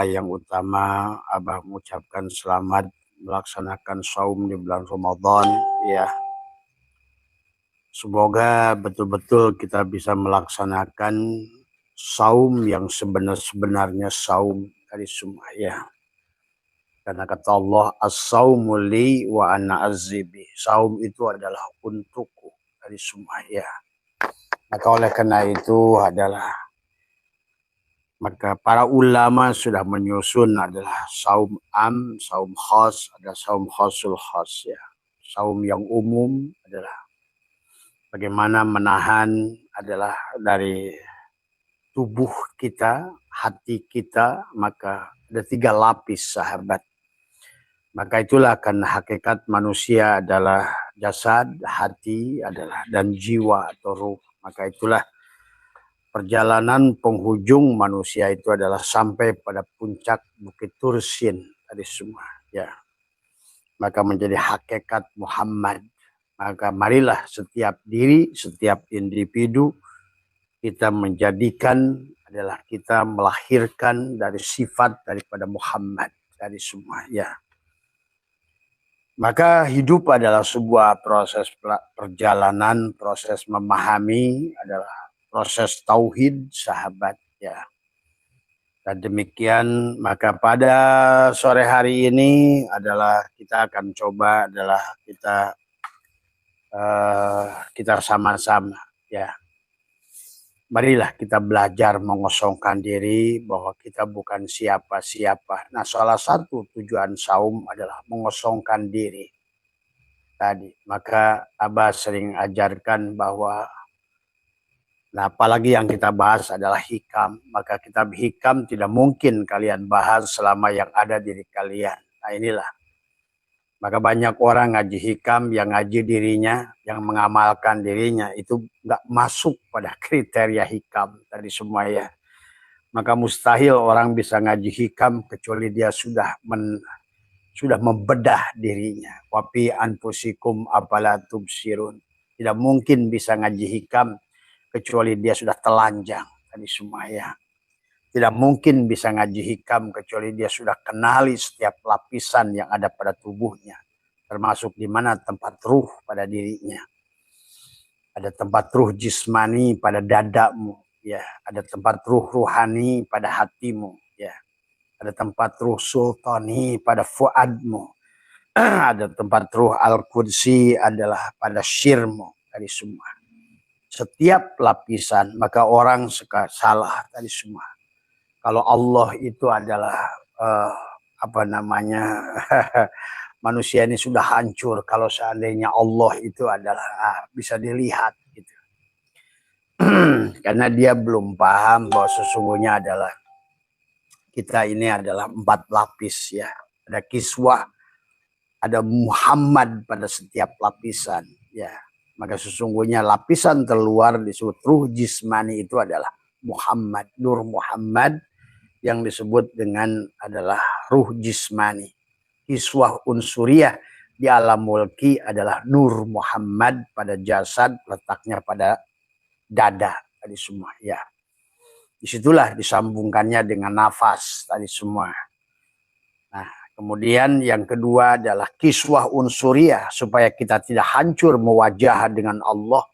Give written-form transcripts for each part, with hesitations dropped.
yang utama Abah mengucapkan selamat melaksanakan saum di bulan Ramadan ya. Semoga betul-betul kita bisa melaksanakan saum yang sebenar-benarnya saum dari semua ya. Karena kata Allah, as-saumu li wa ana azzibi. Saum itu adalah untukku dari semua ya. Maka oleh karena itu maka para ulama sudah menyusun adalah saum am, saum khas, ada saum khasul khas ya. Saum yang umum adalah bagaimana menahan adalah dari tubuh kita, hati kita, maka ada 3 lapis sahabat. Maka itulah kan hakikat manusia adalah jasad, hati adalah dan jiwa atau ruh. Maka itulah perjalanan penghujung manusia itu adalah sampai pada puncak Bukit Tursin tadi semua ya. Maka menjadi hakikat Muhammad. Maka marilah setiap diri, setiap individu kita menjadikan adalah kita melahirkan dari sifat daripada Muhammad dari semua ya. Maka hidup adalah sebuah proses perjalanan, proses memahami adalah proses tauhid sahabat ya. Dan demikian maka pada sore hari ini adalah kita akan coba adalah kita sama-sama ya. Marilah kita belajar mengosongkan diri bahwa kita bukan siapa-siapa. Nah, salah satu tujuan saum adalah mengosongkan diri tadi. Maka Abah sering ajarkan bahwa nah, apalagi yang kita bahas adalah hikam. Maka kitab hikam tidak mungkin kalian bahas selama yang ada diri kalian. Nah inilah. Maka banyak orang ngaji hikam yang ngaji dirinya, yang mengamalkan dirinya. Itu nggak masuk pada kriteria hikam tadi semua ya. Maka mustahil orang bisa ngaji hikam kecuali dia sudah membedah dirinya. Wapi anfusikum apala tubsirun. Tidak mungkin bisa ngaji hikam kecuali dia sudah telanjang tadi semua ya. Tidak mungkin bisa ngaji hikam kecuali dia sudah kenali setiap lapisan yang ada pada tubuhnya. Termasuk di mana tempat ruh pada dirinya. Ada tempat ruh jismani pada dadamu. Ya. Ada tempat ruh ruhani pada hatimu. Ya. Ada tempat ruh sultani pada fuadmu. Ada tempat ruh al-qudsi adalah pada syirmu. Tadi semua. Setiap lapisan, maka orang suka salah tadi semua. Kalau Allah itu adalah manusia ini sudah hancur. Kalau seandainya Allah itu adalah bisa dilihat gitu. Karena dia belum paham bahwa sesungguhnya adalah kita ini adalah 4 lapis ya. Ada kiswah, ada Muhammad pada setiap lapisan ya. Maka sesungguhnya lapisan terluar disebut ruh jismani itu adalah Muhammad, Nur Muhammad yang disebut dengan adalah ruh jismani. Kiswah unsuriyah di alam mulki adalah Nur Muhammad pada jasad, letaknya pada dada tadi semua ya. Disitulah disambungkannya dengan nafas tadi semua. Nah, kemudian yang kedua adalah kiswah unsuriyah supaya kita tidak hancur mewajah dengan Allah.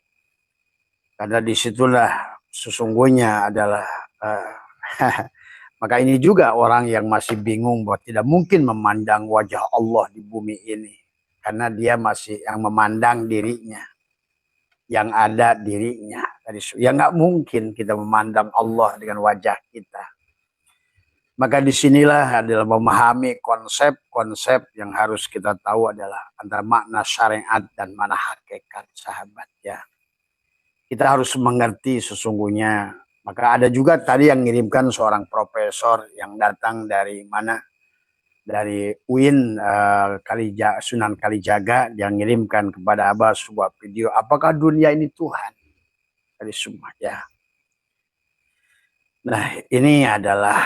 Karena disitulah sesungguhnya adalah maka ini juga orang yang masih bingung bahwa tidak mungkin memandang wajah Allah di bumi ini. Karena dia masih yang memandang dirinya. Yang ada dirinya. Ya nggak mungkin kita memandang Allah dengan wajah kita. Maka disinilah adalah memahami konsep-konsep yang harus kita tahu adalah antara makna syariat dan makna hakikat sahabat ya. Kita harus mengerti sesungguhnya. Maka ada juga tadi yang mengirimkan seorang profesor yang datang dari mana? Dari UIN Sunan Kalijaga yang mengirimkan kepada Abah sebuah video. Apakah dunia ini Tuhan? Dari semua ya. Nah ini adalah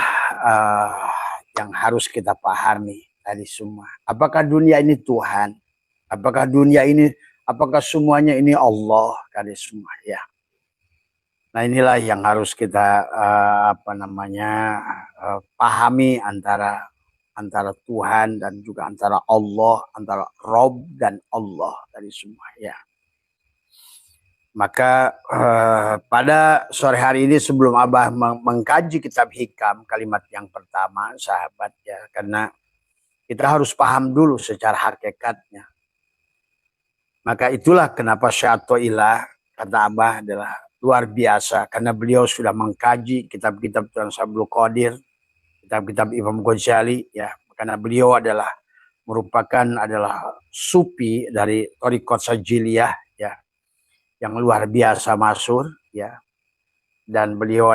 yang harus kita pahami tadi semua. Apakah dunia ini Tuhan? Apakah dunia ini, apakah semuanya ini Allah? Tadi semua ya. Nah inilah yang harus kita pahami antara Tuhan dan juga antara Allah, antara Rob dan Allah dari semua ya. Maka pada sore hari ini sebelum Abah mengkaji kitab Hikam, kalimat yang pertama sahabat ya, karena kita harus paham dulu secara hakikatnya. Maka itulah kenapa Syatoilah kata Abah adalah luar biasa, karena beliau sudah mengkaji kitab-kitab Tuan Sabdul Qadir, kitab-kitab Imam Ghazali ya, karena beliau merupakan sufi dari Thariqat Sajiliyah ya, yang luar biasa masyhur ya, dan beliau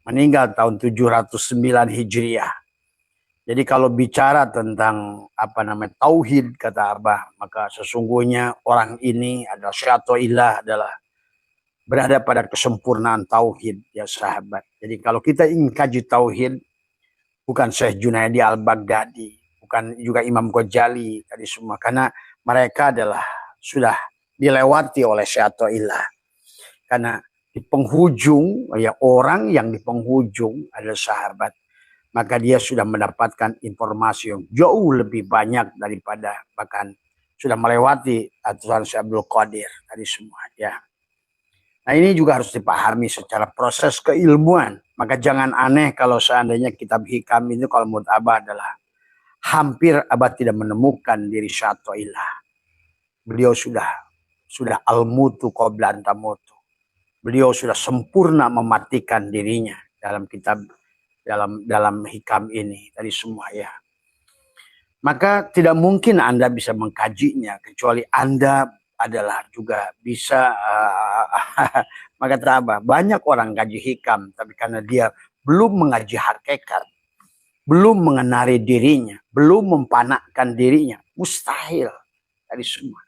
meninggal tahun 709 Hijriah. Jadi kalau bicara tentang tauhid kata Abah, maka sesungguhnya orang ini adalah Syatoilah berada pada kesempurnaan tauhid ya sahabat. Jadi kalau kita ingin kaji tauhid, bukan Syekh Junaidi Al-Baghdadi, bukan juga Imam Ghazali tadi semua, karena mereka sudah dilewati oleh Syatoilah. Karena di penghujung ya, orang yang di penghujung adalah sahabat, maka dia sudah mendapatkan informasi yang jauh lebih banyak daripada bahkan sudah melewati aturan Syekh Abdul Qadir tadi semua ya. Nah ini juga harus dipahami secara proses keilmuan. Maka jangan aneh kalau seandainya kitab Hikam ini kalau menurut Abah hampir Abah tidak menemukan diri Syatoilah. Beliau sudah al-mutu qabla an tamutu. Beliau sudah sempurna mematikan dirinya dalam kitab dalam Hikam ini tadi semua ya. Maka tidak mungkin Anda bisa mengkajinya kecuali Anda juga bisa maka terabah banyak orang kaji Hikam, tapi karena dia belum mengaji hakikat, belum mengenali dirinya, belum mempanakkan dirinya, mustahil tadi semua.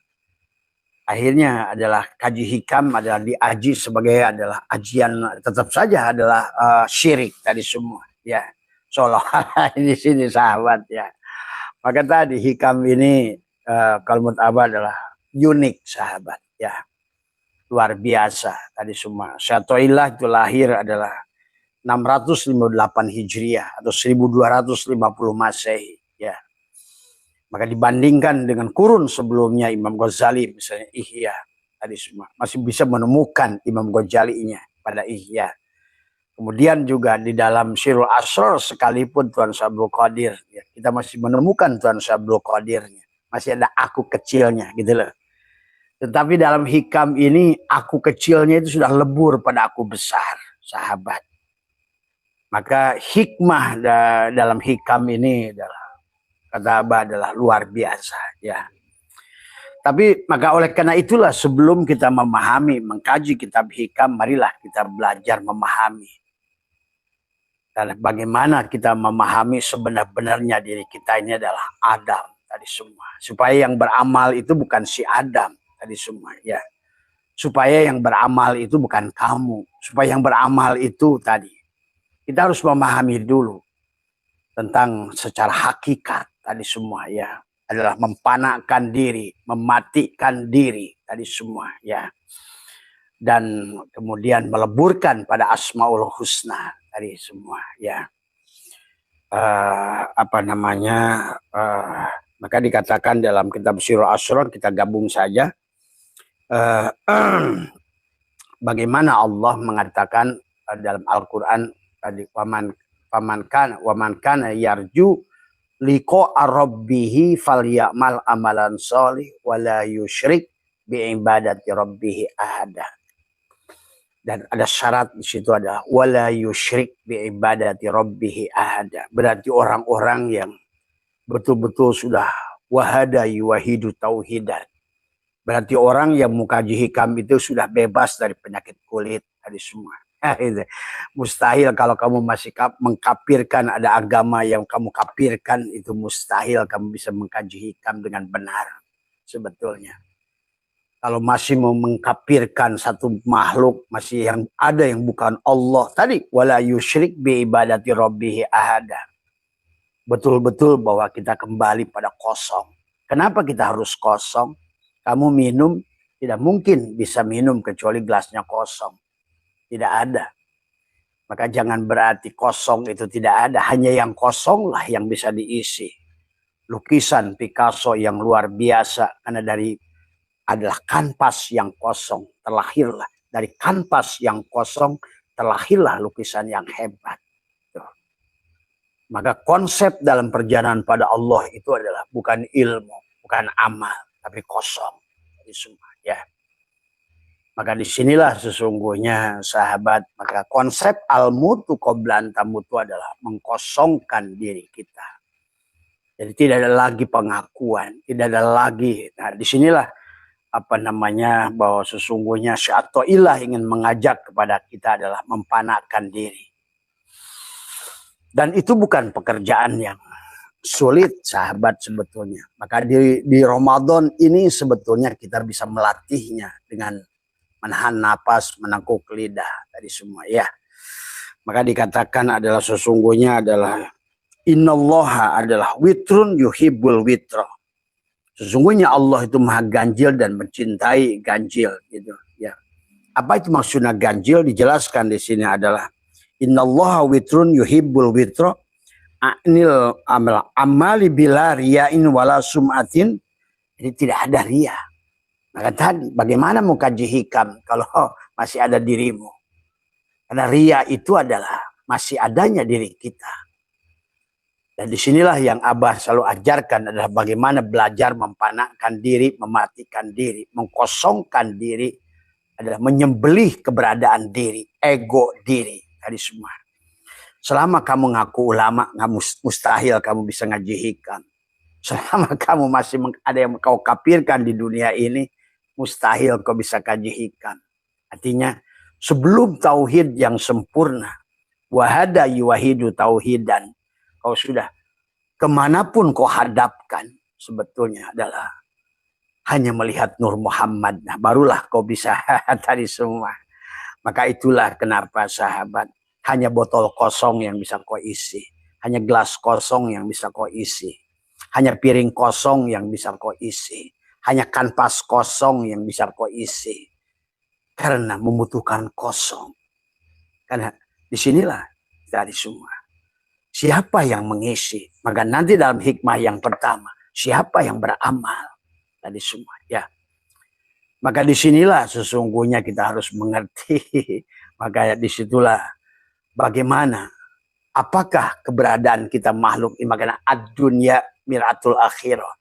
Akhirnya kaji Hikam diaji sebagai ajian, tetap saja syirik tadi semua ya, seolah-olah di sini sahabat ya. Maka tadi Hikam ini kalau menurut Abah unik sahabat ya, luar biasa tadi semua. Syatoilah itu lahir 658 Hijriah atau 1250 Masehi ya. Maka dibandingkan dengan kurun sebelumnya Imam Ghazali misalnya Ihya tadi semua, masih bisa menemukan Imam Ghazali-nya pada Ihya. Kemudian juga di dalam Sirul Asrar sekalipun Tuan Sabdul Qadir ya, kita masih menemukan Tuan Sabdul Qadirnya, masih ada aku kecilnya gitu loh. Tetapi dalam Hikam ini aku kecilnya itu sudah lebur pada aku besar sahabat. Maka hikmah dalam Hikam ini kata Abah luar biasa ya. Tapi maka oleh karena itulah sebelum kita mengkaji kitab Hikam, marilah kita belajar memahami. Dan bagaimana kita memahami sebenar-benarnya diri kita ini adalah Adam tadi semua. Supaya yang beramal itu bukan si Adam tadi semua ya. Supaya yang beramal itu bukan kamu. Supaya yang beramal itu tadi. Kita harus memahami dulu tentang secara hakikat tadi semua ya. Adalah mempanakkan diri, mematikan diri tadi semua ya. Dan kemudian meleburkan pada Asmaul Husna tadi semua ya. Maka dikatakan dalam kitab Sirul Asrar, kita gabung saja. Bagaimana Allah mengatakan dalam Al-Quran tadi, waman kana yarju liqa'a rabbih falyamal amalan sholih wala yusyrik bi ibadati rabbih ahada. Dan ada syarat di situ, ada wala yusyrik bi ibadati rabbih ahada. Berarti orang-orang yang betul-betul sudah wahada yuwahidu tauhidan. Berarti orang yang mengkaji Hikam itu sudah bebas dari penyakit kulit tadi semua. Mustahil kalau kamu masih mengkapirkan, ada agama yang kamu kapirkan, itu mustahil kamu bisa mengkaji Hikam dengan benar sebetulnya. Kalau masih mau mengkapirkan satu makhluk, masih yang ada yang bukan Allah tadi, wala yusyrik bi ibadati rabbih ahada. Betul-betul bahwa kita kembali pada kosong. Kenapa kita harus kosong? Kamu minum Tidak mungkin bisa minum kecuali gelasnya kosong. Tidak ada. Maka jangan berarti kosong itu tidak ada. Hanya yang kosong lah yang bisa diisi. Lukisan Picasso yang luar biasa. Karena adalah kanvas yang kosong. Terlahirlah. Dari kanvas yang kosong terlahirlah lukisan yang hebat. Maka konsep dalam perjalanan pada Allah itu adalah bukan ilmu, bukan amal, tapi kosong. Jadi semua, ya. Maka disinilah sesungguhnya sahabat, maka konsep al-mutu qoblan tamutu adalah mengkosongkan diri kita. Jadi tidak ada lagi pengakuan, tidak ada lagi. Nah, disinilah bahwa sesungguhnya syai'atullah ingin mengajak kepada kita adalah mempanakkan diri. Dan itu bukan pekerjaan yang sulit sahabat sebetulnya. Maka di Ramadan ini sebetulnya kita bisa melatihnya dengan menahan napas, menekuk lidah tadi semua ya. Maka dikatakan adalah sesungguhnya adalah innallaha adalah witrun yuhibbul witra. Sesungguhnya Allah itu maha ganjil dan mencintai ganjil gitu ya. Apa itu maksudnya ganjil? Dijelaskan di sini adalah innallaha witrun yuhibbul witra anil amali bila riyain wala sum'atin. Jadi tidak ada ria. Maka tadi bagaimana mau kaji hikam kalau masih ada dirimu? Karena ria itu adalah masih adanya diri kita. Dan disinilah yang Abah selalu ajarkan adalah bagaimana belajar mempanakkan diri, mematikan diri, mengkosongkan diri, adalah menyembelih keberadaan diri, ego diri, tadi semua. Selama kamu ngaku ulama, mustahil kamu bisa ngaji hikam. Selama kamu masih ada yang kau kafirkan di dunia ini, mustahil kau bisa kaji hikam. Artinya sebelum tauhid yang sempurna, wahada yuwahidu tauhidan, kau sudah kemanapun kau hadapkan sebetulnya adalah hanya melihat Nur Muhammad. Nah, barulah kau bisa tadi semua. Maka itulah kenapa sahabat, hanya botol kosong yang bisa kau isi. Hanya gelas kosong yang bisa kau isi. Hanya piring kosong yang bisa kau isi. Hanya kanvas kosong yang bisa kau isi. Karena membutuhkan kosong. Karena disinilah dari semua. Siapa yang mengisi? Maka nanti dalam hikmah yang pertama, siapa yang beramal? Tadi semua, ya. Maka disinilah sesungguhnya kita harus mengerti. Maka disitulah bagaimana, apakah keberadaan kita makhluk ini? Makanya ad-dunya miratul akhirah.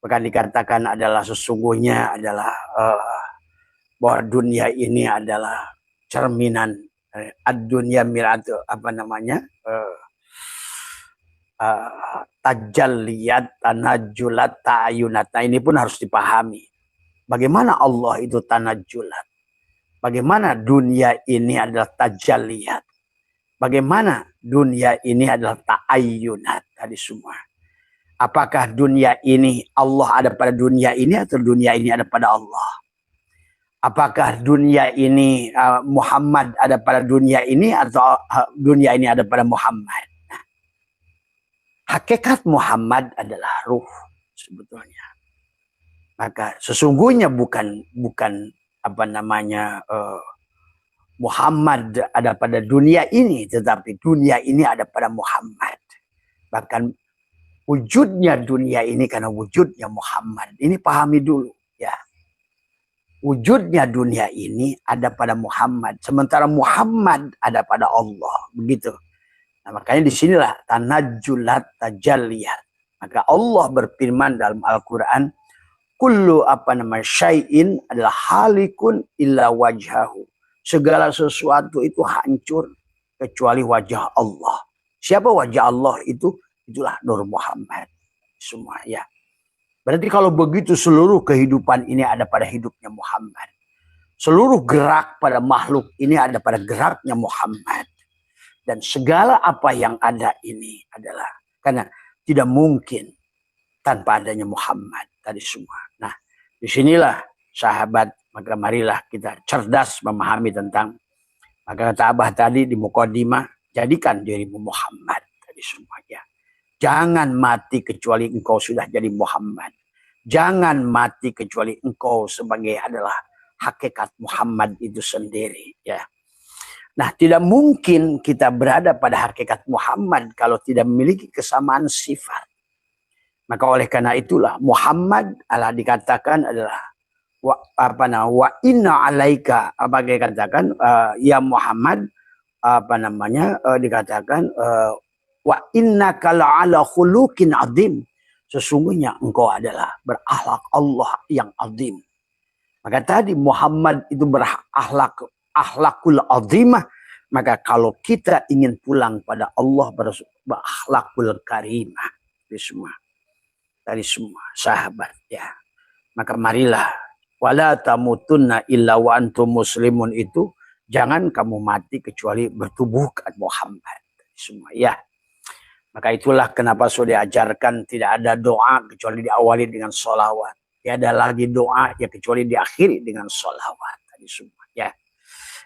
Maka dikatakan adalah sesungguhnya adalah bahwa dunia ini adalah cerminan ad-dunya miratul tajalliyat tanajulat ta'ayunat. Nah, ini pun harus dipahami. Bagaimana Allah itu tanajulat? Bagaimana dunia ini adalah tajalliyat? Bagaimana dunia ini adalah ta'ayunat? Tadi semua. Apakah dunia ini Allah ada pada dunia ini atau dunia ini ada pada Allah? Apakah dunia ini Muhammad ada pada dunia ini atau dunia ini ada pada Muhammad? Nah, hakikat Muhammad adalah ruh sebetulnya. Maka sesungguhnya bukan Muhammad ada pada dunia ini, tetapi dunia ini ada pada Muhammad. Bahkan wujudnya dunia ini karena wujudnya Muhammad. Ini pahami dulu ya. Wujudnya dunia ini ada pada Muhammad, sementara Muhammad ada pada Allah, begitu. Nah, makanya disinilah tanajjulat tajalliyat. Maka Allah berfirman dalam Al-Quran, kullu syai'in adalah halikun illa wajhahu. Segala sesuatu itu hancur kecuali wajah Allah. Siapa wajah Allah itu? Itulah Nur Muhammad. Semua ya. Berarti kalau begitu seluruh kehidupan ini ada pada hidupnya Muhammad. Seluruh gerak pada makhluk ini ada pada geraknya Muhammad. Dan segala apa yang ada ini adalah karena tidak mungkin tanpa adanya Muhammad tadi semua. Nah, disinilah sahabat, maka marilah kita cerdas memahami tentang, maka kata Abah tadi di Muqaddimah, jadikan dirimu Muhammad tadi semuanya. Jangan mati kecuali engkau sudah jadi Muhammad. Jangan mati kecuali engkau sebagai adalah hakikat Muhammad itu sendiri. Ya. Nah, tidak mungkin kita berada pada hakikat Muhammad kalau tidak memiliki kesamaan sifat. Maka oleh karena itulah Muhammad adalah dikatakan adalah wa inna alaika, apa dikatakan ya Muhammad dikatakan wa innaka la'ala khuluqin azim, sesungguhnya engkau adalah berakhlak Allah yang azim. Maka tadi Muhammad itu berakhlakul azimah, maka kalau kita ingin pulang pada Allah berakhlakul karimah, dari semua sahabat ya, maka marilah wala tamutunna illa wa antum muslimun itu, jangan kamu mati kecuali bertubuhkan Muhammad semua ya. Maka itulah kenapa sudah diajarkan tidak ada doa kecuali diawali dengan sholawat. Tidak ada lagi doa ya kecuali diakhiri dengan sholawat tadi semua ya.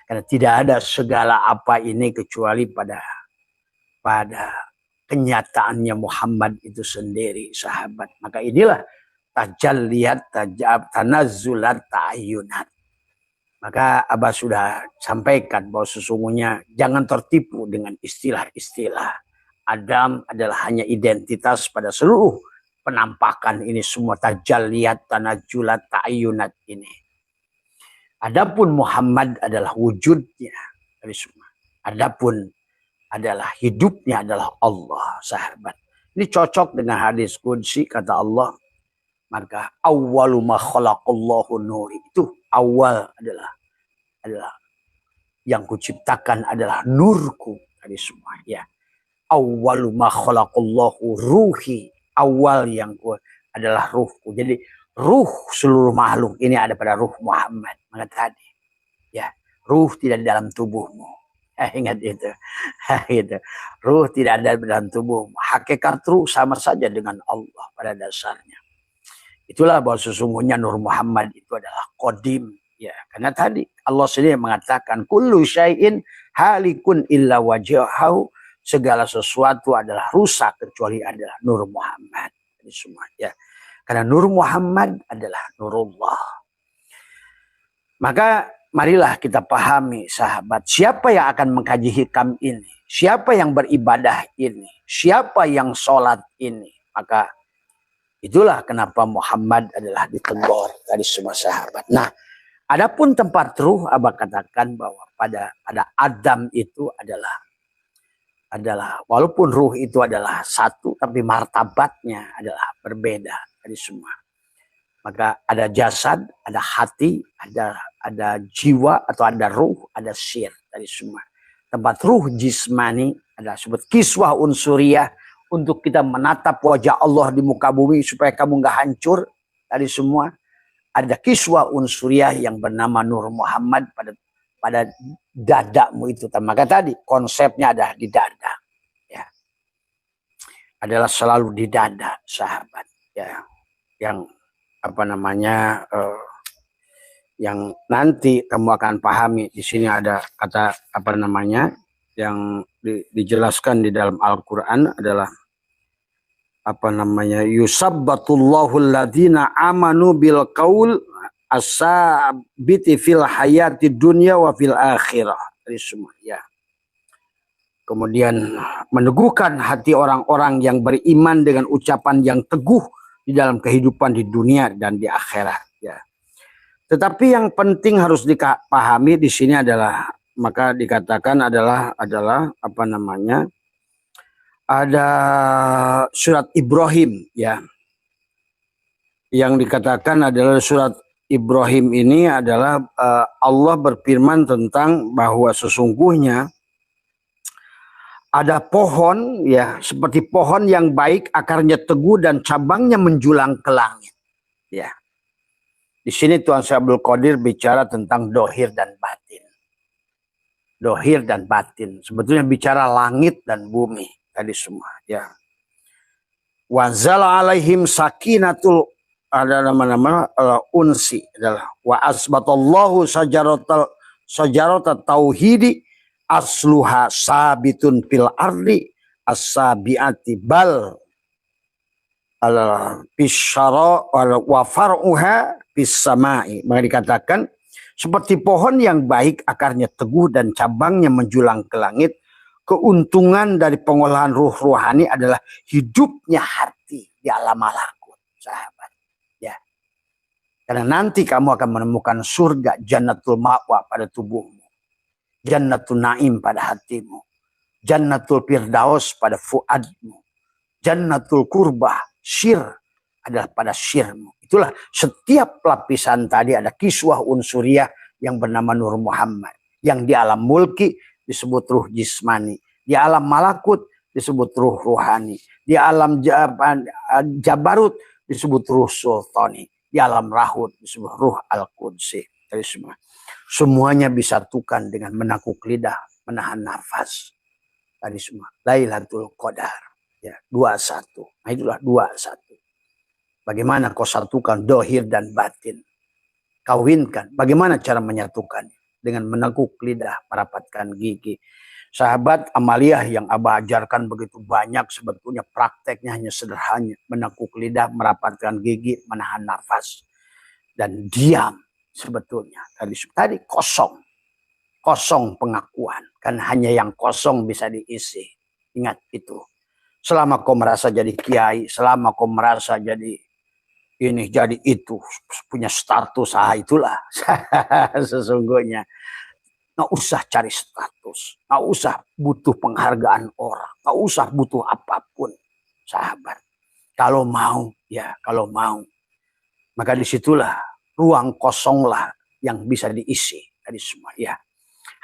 Karena tidak ada segala apa ini kecuali pada kenyataannya Muhammad itu sendiri sahabat. Maka inilah tajalliyat tanazzulat ta'ayyunat. Maka Abah sudah sampaikan bahwa sesungguhnya jangan tertipu dengan istilah-istilah. Adam adalah hanya identitas pada seluruh penampakan ini semua tajalliyat tanazzulat ta'ayyunat ini. Adapun Muhammad adalah wujudnya dari semua. Adapun adalah hidupnya adalah Allah sahabat. Ini cocok dengan hadis qudsi kata Allah. Maka awwalu ma khalaqallahu nur, itu awal adalah yang kuciptakan adalah nurku tadi semua ya. Awwalu ma khalaqallahu ruhi, awal yang adalah ruhku. Jadi ruh seluruh makhluk ini ada pada ruh Muhammad. Maka tadi ya, ruh tidak di dalam tubuhmu. Ingat itu. Gitu. Ruh tidak ada dalam tubuhmu. Hakikat ruh sama saja dengan Allah pada dasarnya. Itulah bahwa sesungguhnya Nur Muhammad itu adalah qadim ya, karena tadi Allah sendiri mengatakan kullu syai'in halikun illa wajhahu, segala sesuatu adalah rusak kecuali adalah Nur Muhammad. Ini semua ya. Karena Nur Muhammad adalah Nurullah. Maka marilah kita pahami sahabat, siapa yang akan mengkaji hikam ini, siapa yang beribadah ini, siapa yang sholat ini, maka itulah kenapa Muhammad adalah ditegur dari semua sahabat. Nah, adapun tempat ruh, Abah katakan bahwa pada Adam itu adalah walaupun ruh itu adalah satu, tapi martabatnya adalah berbeda dari semua. Maka ada jasad, ada hati, ada jiwa atau ada ruh, ada sir dari semua. Tempat ruh jismani ada sebut kiswah unsuriyah, untuk kita menatap wajah Allah di muka bumi supaya kamu nggak hancur dari semua. Ada kiswah unsuriyah yang bernama Nur Muhammad pada dadamu itu. Maka tadi konsepnya ada di dada. Ya. Adalah selalu di dada sahabat. Ya. Yang yang nanti kamu akan pahami. Di sini ada kata yang dijelaskan di dalam Al-Quran adalah yusabbatullahu alladhina amanu bil qaul as-sabiti fil hayati dunya wa fil akhirah. Dari semua ya. Kemudian meneguhkan hati orang-orang yang beriman dengan ucapan yang teguh di dalam kehidupan di dunia dan di akhirat ya. Tetapi yang penting harus dipahami di sini adalah, maka dikatakan adalah ada surat Ibrahim ya, yang dikatakan adalah surat Ibrahim ini adalah Allah berfirman tentang bahwa sesungguhnya ada pohon ya, seperti pohon yang baik, akarnya teguh dan cabangnya menjulang ke langit ya. Di sini Tuan Syekh Abdul Qadir bicara tentang dohir dan batin. Dohir dan batin sebetulnya bicara langit dan bumi tadi semua ya. Wazala alaihim sakinatul, ada nama-nama unsi adalah wa asbatallahu sajaratat tauhidi asluha sabitun fil ardi as-sabiati bal bisyara wa far'uha bis samai. Maka dikatakan seperti pohon yang baik, akarnya teguh dan cabangnya menjulang ke langit. Keuntungan dari pengolahan ruh rohani adalah hidupnya hati di alam malakut, sahabat. Ya. Karena nanti kamu akan menemukan surga, jannatul ma'wa pada tubuhmu, jannatul naim pada hatimu, jannatul firdaus pada fuadmu, jannatul kurbah, syir adalah pada syirmu. Itulah setiap lapisan tadi ada kiswah unsuriyah yang bernama Nur Muhammad. Yang di alam mulki disebut ruh jismani. Di alam malakut disebut ruh ruhani. Di alam jabarut disebut ruh sultani. Di alam rahut disebut ruh al-qudsi. Semuanya disatukan dengan menakuk lidah, menahan nafas. Tadi semua. Lailatul Qadar. Ya, 21. Nah itulah 21. Bagaimana kau satukan dohir dan batin? Kawinkan. Bagaimana cara menyatukan? Dengan menekuk lidah, merapatkan gigi. Sahabat, amaliyah yang Abah ajarkan begitu banyak, sebetulnya prakteknya hanya sederhana. Menekuk lidah, merapatkan gigi, menahan nafas. Dan diam sebetulnya. Tadi kosong. Kosong pengakuan. Kan hanya yang kosong bisa diisi. Ingat itu. Selama kau merasa jadi kiai, selama kau merasa jadi ini, jadi itu, punya status, itulah sesungguhnya. Nggak usah cari status, nggak usah butuh penghargaan orang, nggak usah butuh apapun, sahabat. Kalau mau, ya kalau mau, maka disitulah ruang kosonglah yang bisa diisi tadi semua, ya.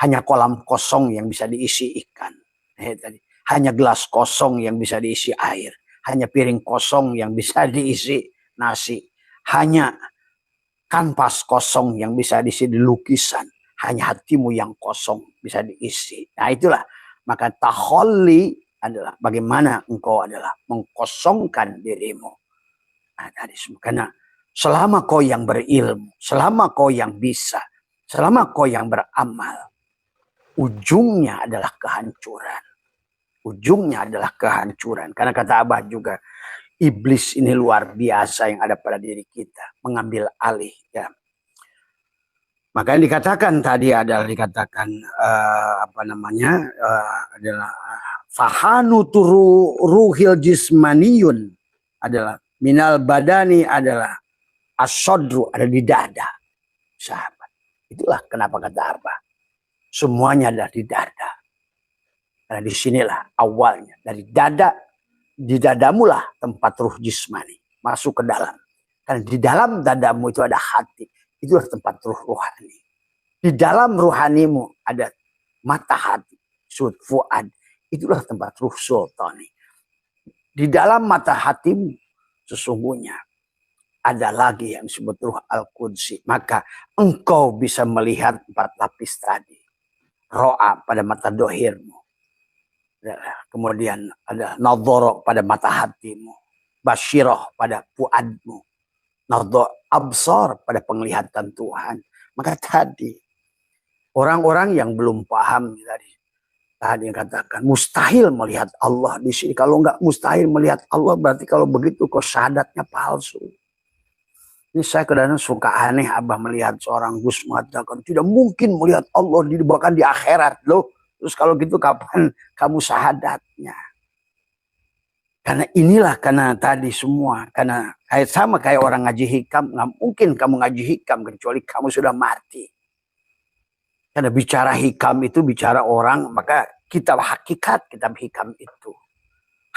Hanya kolam kosong yang bisa diisi ikan, tadi. Hanya gelas kosong yang bisa diisi air, hanya piring kosong yang bisa diisi nasi, hanya kanvas kosong yang bisa diisi di lukisan, hanya hatimu yang kosong bisa diisi. Nah itulah, maka taholli adalah bagaimana engkau adalah mengkosongkan dirimu. Nah, tadi semua. Karena selama kau yang berilmu, selama kau yang bisa, selama kau yang beramal, ujungnya adalah kehancuran. Ujungnya adalah kehancuran. Karena kata Abah juga, iblis ini luar biasa yang ada pada diri kita, mengambil alih, ya. Maka yang dikatakan tadi adalah dikatakan adalah fahanu turu ruhil jismaniyun adalah minal badani adalah asodru, ada di dada, sahabat. Itulah kenapa kata Abah, semuanya adalah di dada. Karena disinilah awalnya, dari dada. Di dadamu lah tempat ruh jismani masuk ke dalam. Karena di dalam dadamu itu ada hati. Itulah tempat ruh rohani. Di dalam rohanimu ada mata hati, sud fuad. Itulah tempat ruh sultani. Di dalam mata hatimu sesungguhnya ada lagi yang disebut ruh al-qudsi. Maka engkau bisa melihat 4 lapis tadi. Ro'a pada mata dohirmu. Kemudian ada nadhara pada mata hatimu, basyirah pada fuadmu, nadhar absar pada penglihatan Tuhan. Maka tadi orang-orang yang belum paham tadi katakan mustahil melihat Allah di sini. Kalau nggak mustahil melihat Allah, berarti kalau begitu kok syahadatnya palsu. Ini saya kadang-kadang suka aneh Abah melihat seorang Gus mengatakan tidak mungkin melihat Allah bahkan di akhirat loh. Terus kalau gitu kapan kamu syahadatnya? Karena inilah, karena tadi semua. Karena sama kayak orang ngaji hikam. Nggak mungkin kamu ngaji hikam kecuali kamu sudah mati. Karena bicara hikam itu bicara orang. Maka kitab hakikat, kitab hikam itu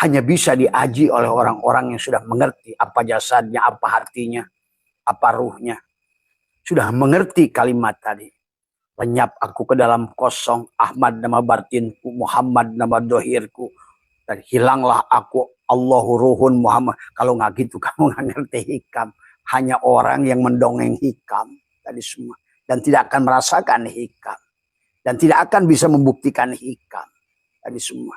hanya bisa diaji oleh orang-orang yang sudah mengerti apa jasadnya, apa hatinya, apa ruhnya. Sudah mengerti kalimat tadi. Lenyap aku ke dalam kosong, Ahmad nama batinku, Muhammad nama dohirku. Dan hilanglah aku, Allahu ruhun Muhammad. Kalau nggak gitu kamu nggak ngerti hikam. Hanya orang yang mendongeng hikam tadi semua. Dan tidak akan merasakan hikam. Dan tidak akan bisa membuktikan hikam tadi semua.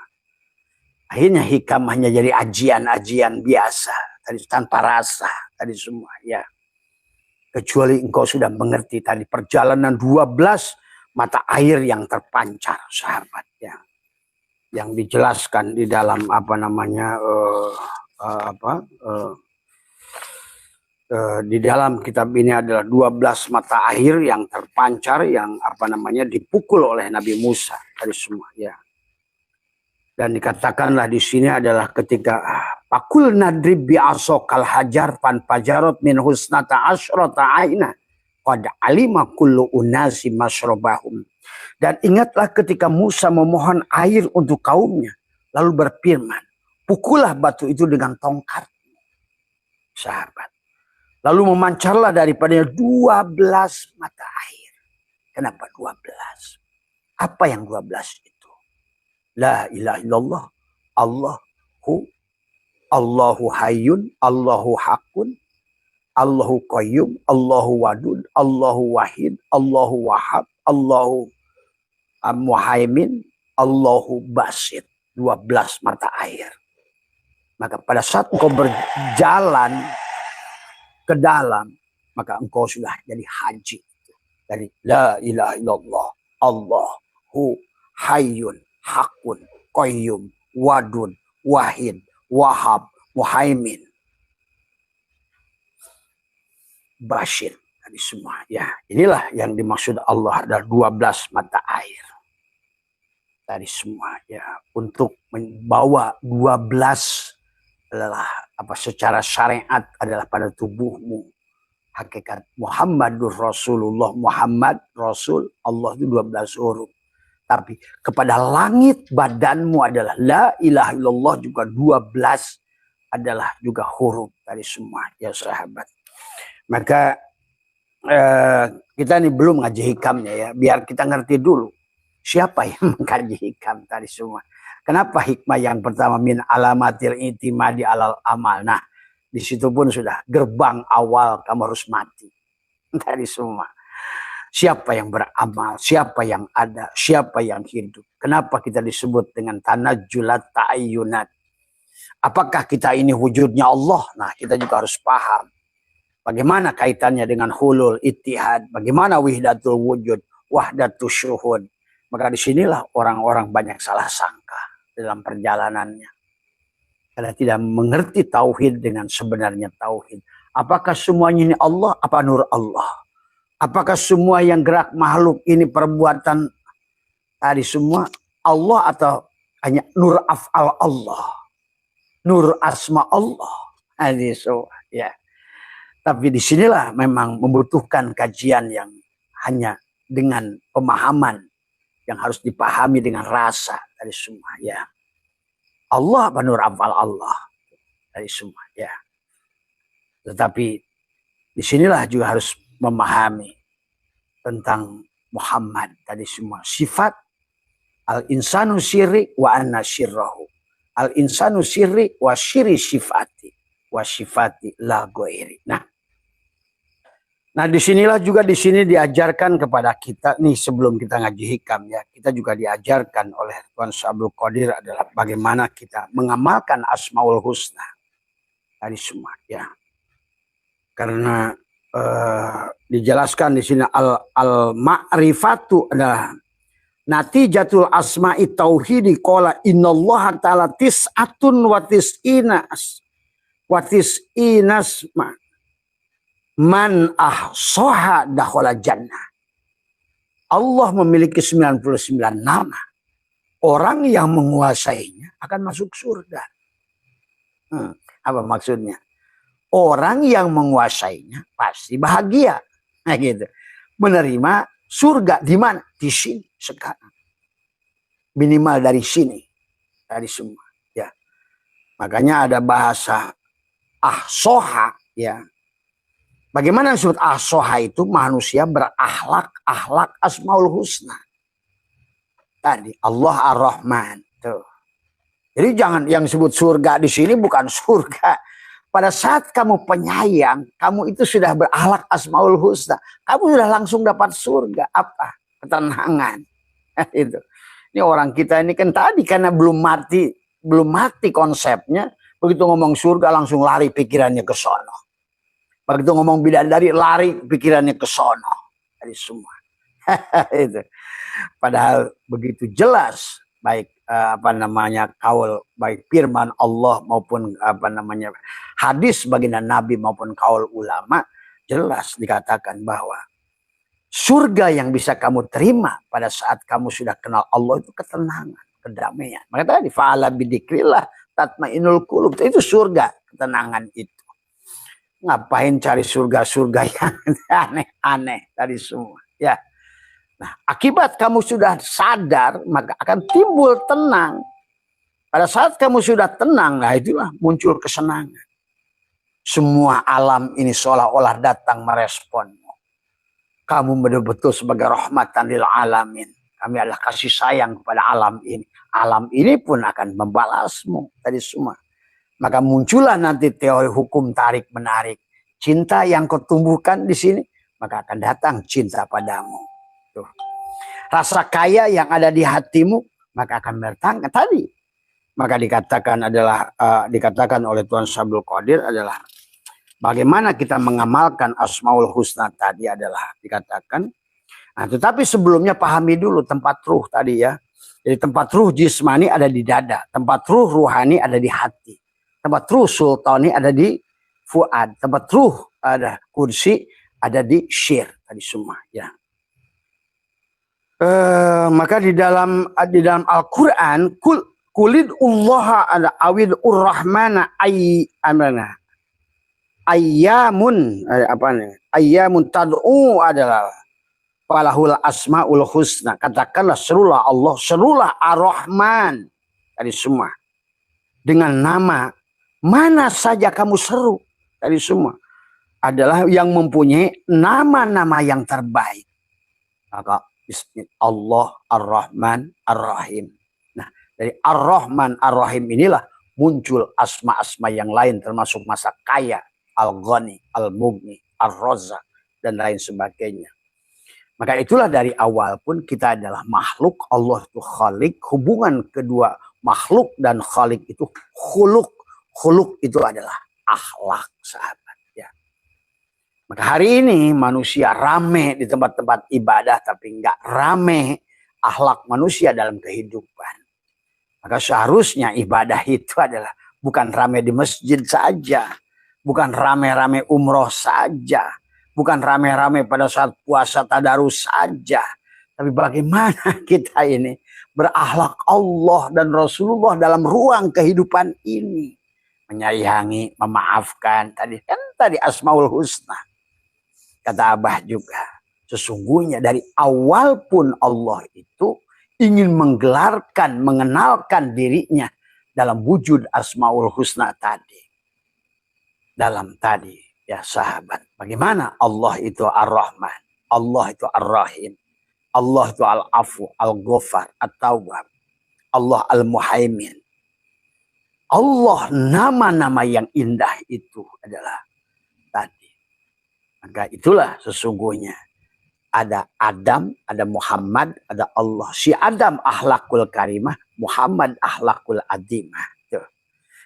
Akhirnya hikam hanya jadi ajian-ajian biasa. Tadi tanpa rasa tadi semua, ya. Kecuali engkau sudah mengerti tadi perjalanan 12 mata air yang terpancar, sahabat, ya. Yang dijelaskan di dalam di dalam kitab ini adalah 12 mata air yang terpancar yang dipukul oleh Nabi Musa dari semua ya. Dan dikatakanlah di sini adalah ketika pakul nadrib bi asokal hajar pan pajarot min husnata asyrata aina qad alima kullu unasi masyrabahum. Dan ingatlah ketika Musa memohon air untuk kaumnya lalu berfirman, pukullah batu itu dengan tongkat, sahabat. Lalu memancarlah daripadanya 12 mata air. Kenapa 12? Apa yang 12 itu? La ilaha illallah, Allahu hayyun, Allahu hakun, Allahu qayyum, Allahu wadud, Allahu wahid, Allahu wahab, Allahu muhaimin, Allahu basit. 12 mata air. Maka pada saat engkau berjalan ke dalam, maka engkau sudah jadi haji. Dari la ilaha illallah, Allahu hayyun, hakun, qayyum, wadud, wahid, wahab, muhaimin, basyir. Tadi semua ya. Inilah yang dimaksud Allah ada 12 mata air. Tadi semua ya. Untuk membawa 12 adalah secara syariat adalah pada tubuhmu. Hakikat Muhammadur Rasulullah, Muhammad Rasul, Allah itu 12 huruf. Tapi kepada langit badanmu adalah la ilaha illallah juga 12 adalah juga huruf dari semua ya sahabat. Maka kita ini belum ngaji hikamnya ya, biar kita ngerti dulu siapa yang mengkaji hikam tadi semua. Kenapa hikmah yang pertama min alamatil itimadi alal amal. Nah, di situ pun sudah gerbang awal kamu harus mati. Dari semua. Siapa yang beramal, siapa yang ada, siapa yang hidup. Kenapa kita disebut dengan tanajjulat ta'ayyunat. Apakah kita ini wujudnya Allah? Nah, kita juga harus paham. Bagaimana kaitannya dengan hulul ittihad. Bagaimana wihdatul wujud, wahdatul syuhud. Maka disinilah orang-orang banyak salah sangka dalam perjalanannya. Karena tidak mengerti tauhid dengan sebenarnya tauhid. Apakah semuanya ini Allah? Apa nur Allah? Apakah semua yang gerak makhluk ini perbuatan tadi semua Allah atau hanya nur af'al Allah? Nur asma Allah. Ya. Tapi disinilah memang membutuhkan kajian yang hanya dengan pemahaman yang harus dipahami dengan rasa dari semua ya. Allah apa nur afal Allah dari semua ya. Tetapi disinilah juga harus memahami tentang Muhammad tadi semua. Sifat al-insanu sirri wa anna syirrahu. Al-insanu sirri wa syiri sifati. Wa sifati la goiri. Nah disinilah juga di sini diajarkan kepada kita nih sebelum kita ngaji hikam ya, kita juga diajarkan oleh Tuan Abdul Qadir adalah bagaimana kita mengamalkan Asmaul Husna dari semua ya. Karena dijelaskan di sini al-ma'rifatu adalah natijatul asma'i tauhidi qala innallaha ta'ala tis'atun wa tis'inas man ahsoha dakhala jannah. Allah memiliki 99 nama. Orang yang menguasainya akan masuk surga. Apa maksudnya? Orang yang menguasainya pasti bahagia. Nah gitu. Menerima surga di mana? Di sini sekarang. Minimal dari sini. Dari semua. Ya. Makanya ada bahasa ahsoha ya. Bagaimana disebut ahsoha itu manusia berakhlak Asmaul Husna. Tadi Allah Ar-Rahman. Tuh. Jadi jangan yang disebut surga di sini bukan surga. Pada saat kamu penyayang, kamu itu sudah berakhlak Asmaul Husna. Kamu sudah langsung dapat surga. Apa? Ketenangan. Itu. Ini orang kita ini kan tadi karena belum mati konsepnya. Begitu ngomong surga langsung lari pikirannya ke sono. Begitu ngomong bidadari lari pikirannya ke sono. Dari semua. Itu. Padahal begitu jelas baik kaul baik firman Allah maupun hadis baginda Nabi maupun kaul ulama, jelas dikatakan bahwa surga yang bisa kamu terima pada saat kamu sudah kenal Allah itu ketenangan, kedamaian. Maka tadi fa'ala bidzikrillah tatmainul qulub, itu surga, ketenangan itu. Ngapain cari surga-surga yang aneh-aneh tadi semua, ya. Nah, akibat kamu sudah sadar, maka akan timbul tenang. Pada saat kamu sudah tenang, nah itulah muncul kesenangan. Semua alam ini seolah-olah datang meresponmu. Kamu betul-betul sebagai rahmatan lil alamin. Kami adalah kasih sayang kepada alam ini. Alam ini pun akan membalasmu tadi semua. Maka muncullah nanti teori hukum tarik menarik. Cinta yang kau tumbuhkan di sini, maka akan datang cinta padamu. Tuh. Rasa kaya yang ada di hatimu, maka akan bertangga tadi. Maka dikatakan oleh Tuan Sabdul Qadir adalah bagaimana kita mengamalkan Asmaul Husna tadi adalah dikatakan. Nah, tetapi sebelumnya pahami dulu tempat ruh tadi ya. Jadi tempat ruh jismani ada di dada, tempat ruh ruhani ada di hati. Tempat ruh sultani ada di fuad, tempat ruh ada kursi, ada di syir tadi semua ya. Maka di dalam Al-Qur'an kulid Allah ada awid urrahmana ayyamun tad'u adalah falahul asmaul husna. Katakanlah serulah Allah, serulah Ar-Rahman tadi semua dengan nama mana saja kamu seru tadi semua adalah yang mempunyai nama-nama yang terbaik. Maka Allah Ar-Rahman Ar-Rahim. Nah, dari Ar-Rahman Ar-Rahim inilah muncul asma-asma yang lain termasuk masa kaya, Al-Ghani, Al-Mughni, Ar-Razzaq dan lain sebagainya. Maka itulah dari awal pun kita adalah makhluk, Allah itu khalik. Hubungan kedua makhluk dan khalik itu khuluk. Khuluk itu adalah akhlak, sahabat ya. Maka hari ini manusia rame di tempat-tempat ibadah tapi nggak rame akhlak manusia dalam kehidupan. Maka seharusnya ibadah itu adalah bukan rame di masjid saja, bukan rame-rame umroh saja, bukan rame-rame pada saat puasa tadarus saja, tapi bagaimana kita ini berakhlak Allah dan Rasulullah dalam ruang kehidupan ini. Menyayangi, memaafkan. Tadi Asmaul Husna. Kata Abah juga. Sesungguhnya dari awal pun Allah itu ingin menggelarkan, mengenalkan dirinya dalam wujud Asmaul Husna tadi. Dalam tadi, ya sahabat. Bagaimana Allah itu Ar-Rahman. Allah itu Ar-Rahim. Allah itu Al-Afu, Al-Ghafar, At-Tawwab. Allah Al-Muhaimin. Allah nama-nama yang indah itu adalah tadi. Maka itulah sesungguhnya. Ada Adam, ada Muhammad, ada Allah. Si Adam akhlakul karimah, Muhammad akhlakul adimah. Tuh.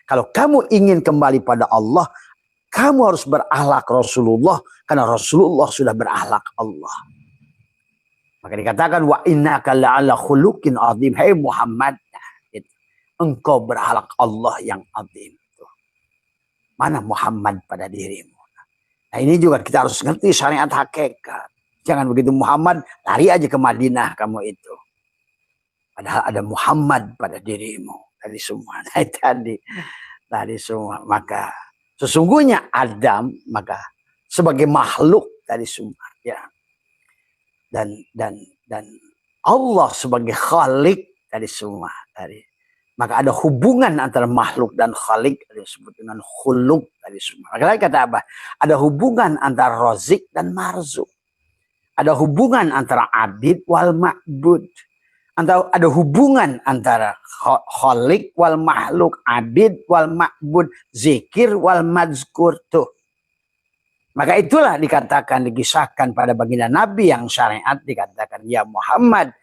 Kalau kamu ingin kembali pada Allah, kamu harus berakhlak Rasulullah. Karena Rasulullah sudah berakhlak Allah. Maka dikatakan, wa innaka la'ala khuluqin azim. Hai Muhammad. Engkau berakhlak Allah yang azim. Mana Muhammad pada dirimu? Nah ini juga kita harus ngerti syariat hakikat. Jangan begitu Muhammad, lari aja ke Madinah kamu itu. Padahal ada Muhammad pada dirimu. Tadi semua. Tadi semua. Maka sesungguhnya Adam, maka sebagai makhluk tadi semua. Ya. Dan Allah sebagai khalik tadi semua. Tadi. Maka ada hubungan antara makhluk dan khalik, disebut dengan khuluk tadi semua. Maka kata apa? Ada hubungan antara rozik dan marzuk. Ada hubungan antara abid wal ma'bud. Ada hubungan antara khalik wal makhluk, abid wal ma'bud, zikir wal mazkur. Tuh. Maka itulah dikatakan, dikisahkan pada baginda Nabi yang syariat dikatakan, ya Muhammad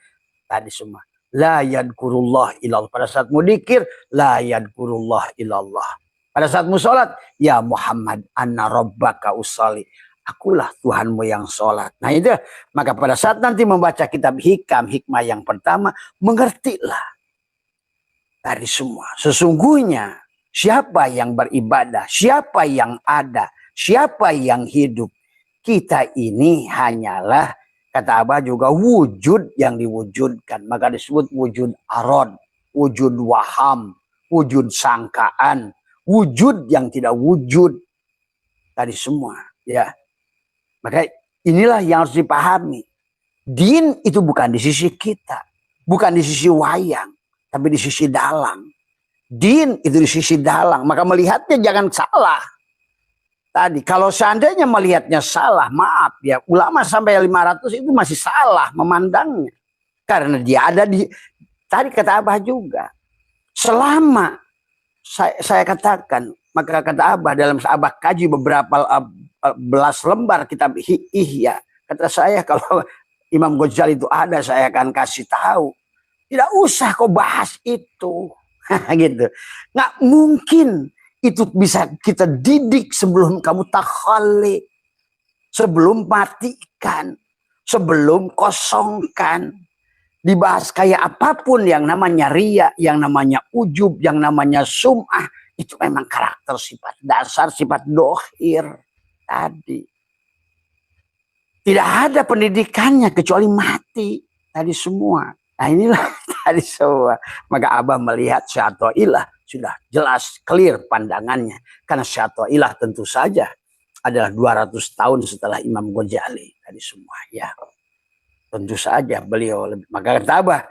tadi semua. La yadkurullah ilallah. Pada saat mu dikir, la yadkurullah ilallah. Pada saat mu sholat, ya Muhammad anna rabbaka usalli. Akulah Tuhanmu yang sholat. Nah itu, maka pada saat nanti membaca kitab hikam, hikmah yang pertama, mengertilah dari semua. Sesungguhnya siapa yang beribadah, siapa yang ada, siapa yang hidup, kita ini hanyalah, kata Abah juga, wujud yang diwujudkan. Maka disebut wujud arad, wujud waham, wujud sangkaan, wujud yang tidak wujud. Tadi semua, ya. Maka inilah yang harus dipahami. Din itu bukan di sisi kita, bukan di sisi wayang, tapi di sisi dalam. Din itu di sisi dalam, maka melihatnya jangan salah. Tadi kalau seandainya melihatnya salah, maaf ya, ulama sampai 500 itu masih salah memandangnya. Karena dia ada di, tadi kata Abah juga, selama saya katakan, maka kata Abah dalam Abah kaji beberapa belas lembar kitab Ihya, kata saya kalau Imam Ghazali itu ada, saya akan kasih tahu. Tidak usah kau bahas itu. Gitu. Nggak mungkin itu bisa kita didik sebelum kamu takhali, sebelum matikan, sebelum kosongkan. Dibahas kayak apapun yang namanya riya, yang namanya ujub, yang namanya sum'ah. Itu memang karakter sifat dasar, sifat dohir tadi. Tidak ada pendidikannya kecuali mati tadi semua. Nah inilah tadi semua. Maka Abah melihat Syato'ilah sudah jelas, clear pandangannya. Karena Syato'ilah tentu saja adalah 200 tahun setelah Imam Ghazali tadi semua. Ya, tentu saja beliau lebih. Maka kata Abah,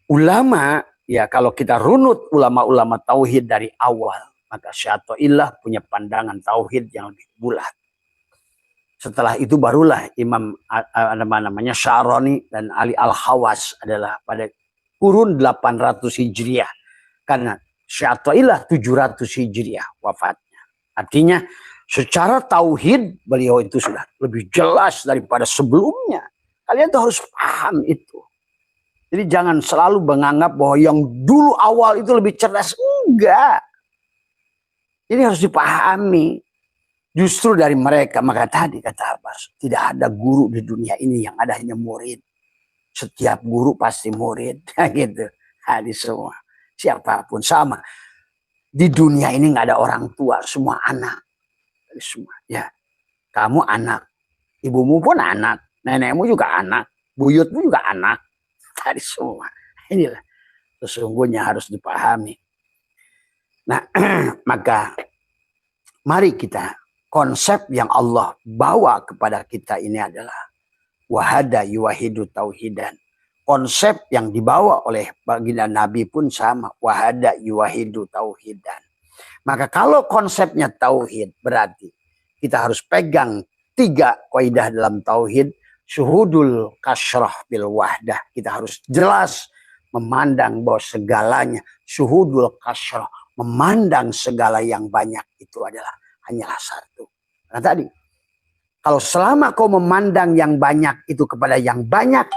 ulama, ya kalau kita runut ulama-ulama tauhid dari awal, maka Syato'ilah punya pandangan tauhid yang lebih bulat. Setelah itu barulah Imam namanya Sya'rani dan Ali Al-Khawas adalah pada kurun 800 Hijriah. Karena Syato'ilah 700 Hijriah wafatnya. Artinya secara tauhid beliau itu sudah lebih jelas daripada sebelumnya. Kalian tuh harus paham itu. Jadi jangan selalu menganggap bahwa yang dulu awal itu lebih cerdas. Enggak. Ini harus dipahami. Justru dari mereka, maka tadi kata Abbas, tidak ada guru di dunia ini yang ada hanya murid. Setiap guru pasti murid, gitu. Hadis semua, siapapun sama. Di dunia ini nggak ada orang tua, semua anak, semua. Ya, kamu anak, ibumu pun anak, nenekmu juga anak, buyutmu juga anak, tadi semua. Inilah sesungguhnya harus dipahami. Nah, maka mari kita. Konsep yang Allah bawa kepada kita ini adalah wahada yuwahidu tauhidan. Konsep yang dibawa oleh baginda Nabi pun sama, wahada yuwahidu tauhidan. Maka kalau konsepnya tauhid berarti kita harus pegang 3 kaidah dalam tauhid. Syuhudul kasyrah bil wahdah. Kita harus jelas memandang bahwa segalanya, syuhudul kasyrah, memandang segala yang banyak itu adalah hanyalah satu. Nah tadi, kalau selama kau memandang yang banyak itu kepada yang banyak,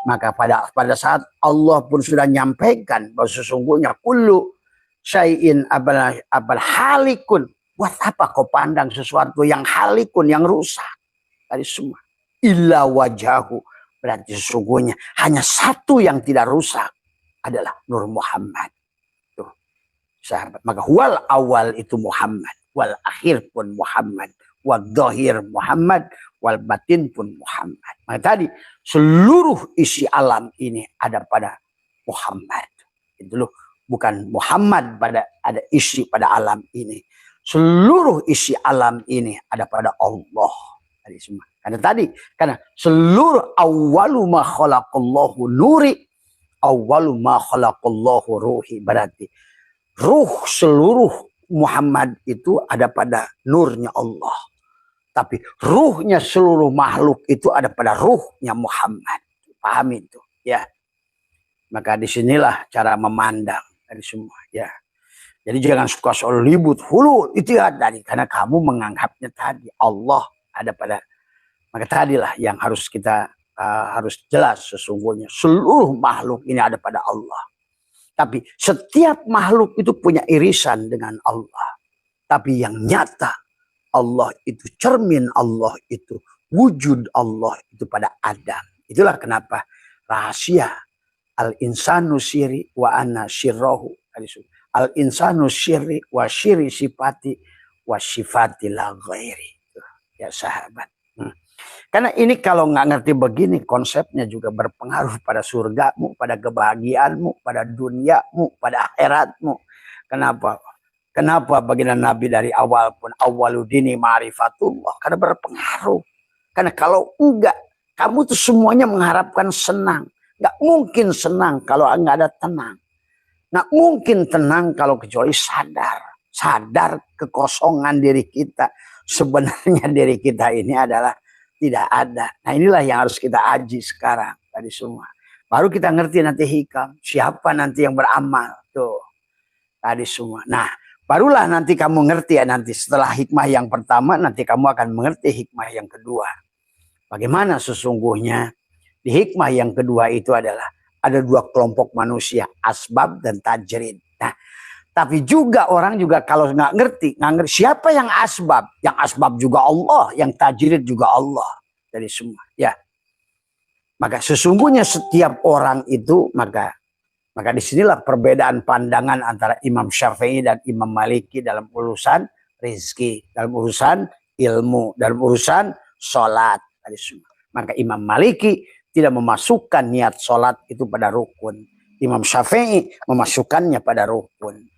maka pada saat Allah pun sudah nyampaikan bahwa sesungguhnya kullu syai'in abal halikun. Buat apa kau pandang sesuatu yang halikun, yang rusak? Tadi semua. Illa wajahu. Berarti sesungguhnya hanya satu yang tidak rusak adalah Nur Muhammad. Tuh, sahabat. Maka wal awal itu Muhammad. Wal akhir pun Muhammad, wal dhahir Muhammad, wal batin pun Muhammad. Maka tadi seluruh isi alam ini ada pada Muhammad. Itu loh, bukan Muhammad pada ada isi pada alam ini. Seluruh isi alam ini ada pada Allah. Tadi semua. Karena seluruh awwalu ma khalaqallahu nuri, awwalu ma khalaqallahu ruhi. Berarti ruh seluruh Muhammad itu ada pada nurnya Allah. Tapi ruhnya seluruh makhluk itu ada pada ruhnya Muhammad. Paham itu? Ya. Maka disinilah cara memandang dari semua. Ya. Jadi jangan suka soal ribut. Hulu itu ya tadi. Karena kamu menganggapnya tadi Allah ada pada. Maka tadilah yang harus kita harus jelas sesungguhnya. Seluruh makhluk ini ada pada Allah. Tapi setiap makhluk itu punya irisan dengan Allah. Tapi yang nyata Allah itu, cermin Allah itu, wujud Allah itu pada Adam. Itulah kenapa rahasia al-insanu siri wa ana sirrohu. Al insanu syiri wa syiri sifati wa sifati la ghairi. Ya sahabat. Karena ini kalau nggak ngerti begini, konsepnya juga berpengaruh pada surgamu, pada kebahagiaanmu, pada duniamu, pada akhiratmu. Kenapa? Kenapa baginda Nabi dari awal pun awaludini ma'rifatullah? Karena berpengaruh. Karena kalau enggak, kamu tuh semuanya mengharapkan senang. Nggak mungkin senang kalau nggak ada tenang. Nggak mungkin tenang kalau kecuali sadar. Sadar kekosongan diri kita. Sebenarnya diri kita ini adalah tidak ada. Nah inilah yang harus kita aji sekarang. Tadi semua. Baru kita ngerti nanti hikam. Siapa nanti yang beramal. Tuh. Tadi semua. Nah barulah nanti kamu ngerti ya. Nanti setelah hikmah yang pertama. Nanti kamu akan mengerti hikmah yang kedua. Bagaimana sesungguhnya. Di hikmah yang kedua itu adalah. Ada dua kelompok manusia. Asbab dan tajrid. Nah. Tapi juga orang juga kalau nggak ngerti siapa yang asbab. Yang asbab juga Allah, yang tajrid juga Allah. Dari semua. Ya. Maka sesungguhnya setiap orang itu maka disinilah perbedaan pandangan antara Imam Syafi'i dan Imam Maliki dalam urusan rezeki, dalam urusan ilmu, dalam urusan sholat. Dari semua. Maka Imam Maliki tidak memasukkan niat sholat itu pada rukun. Imam Syafi'i memasukkannya pada rukun.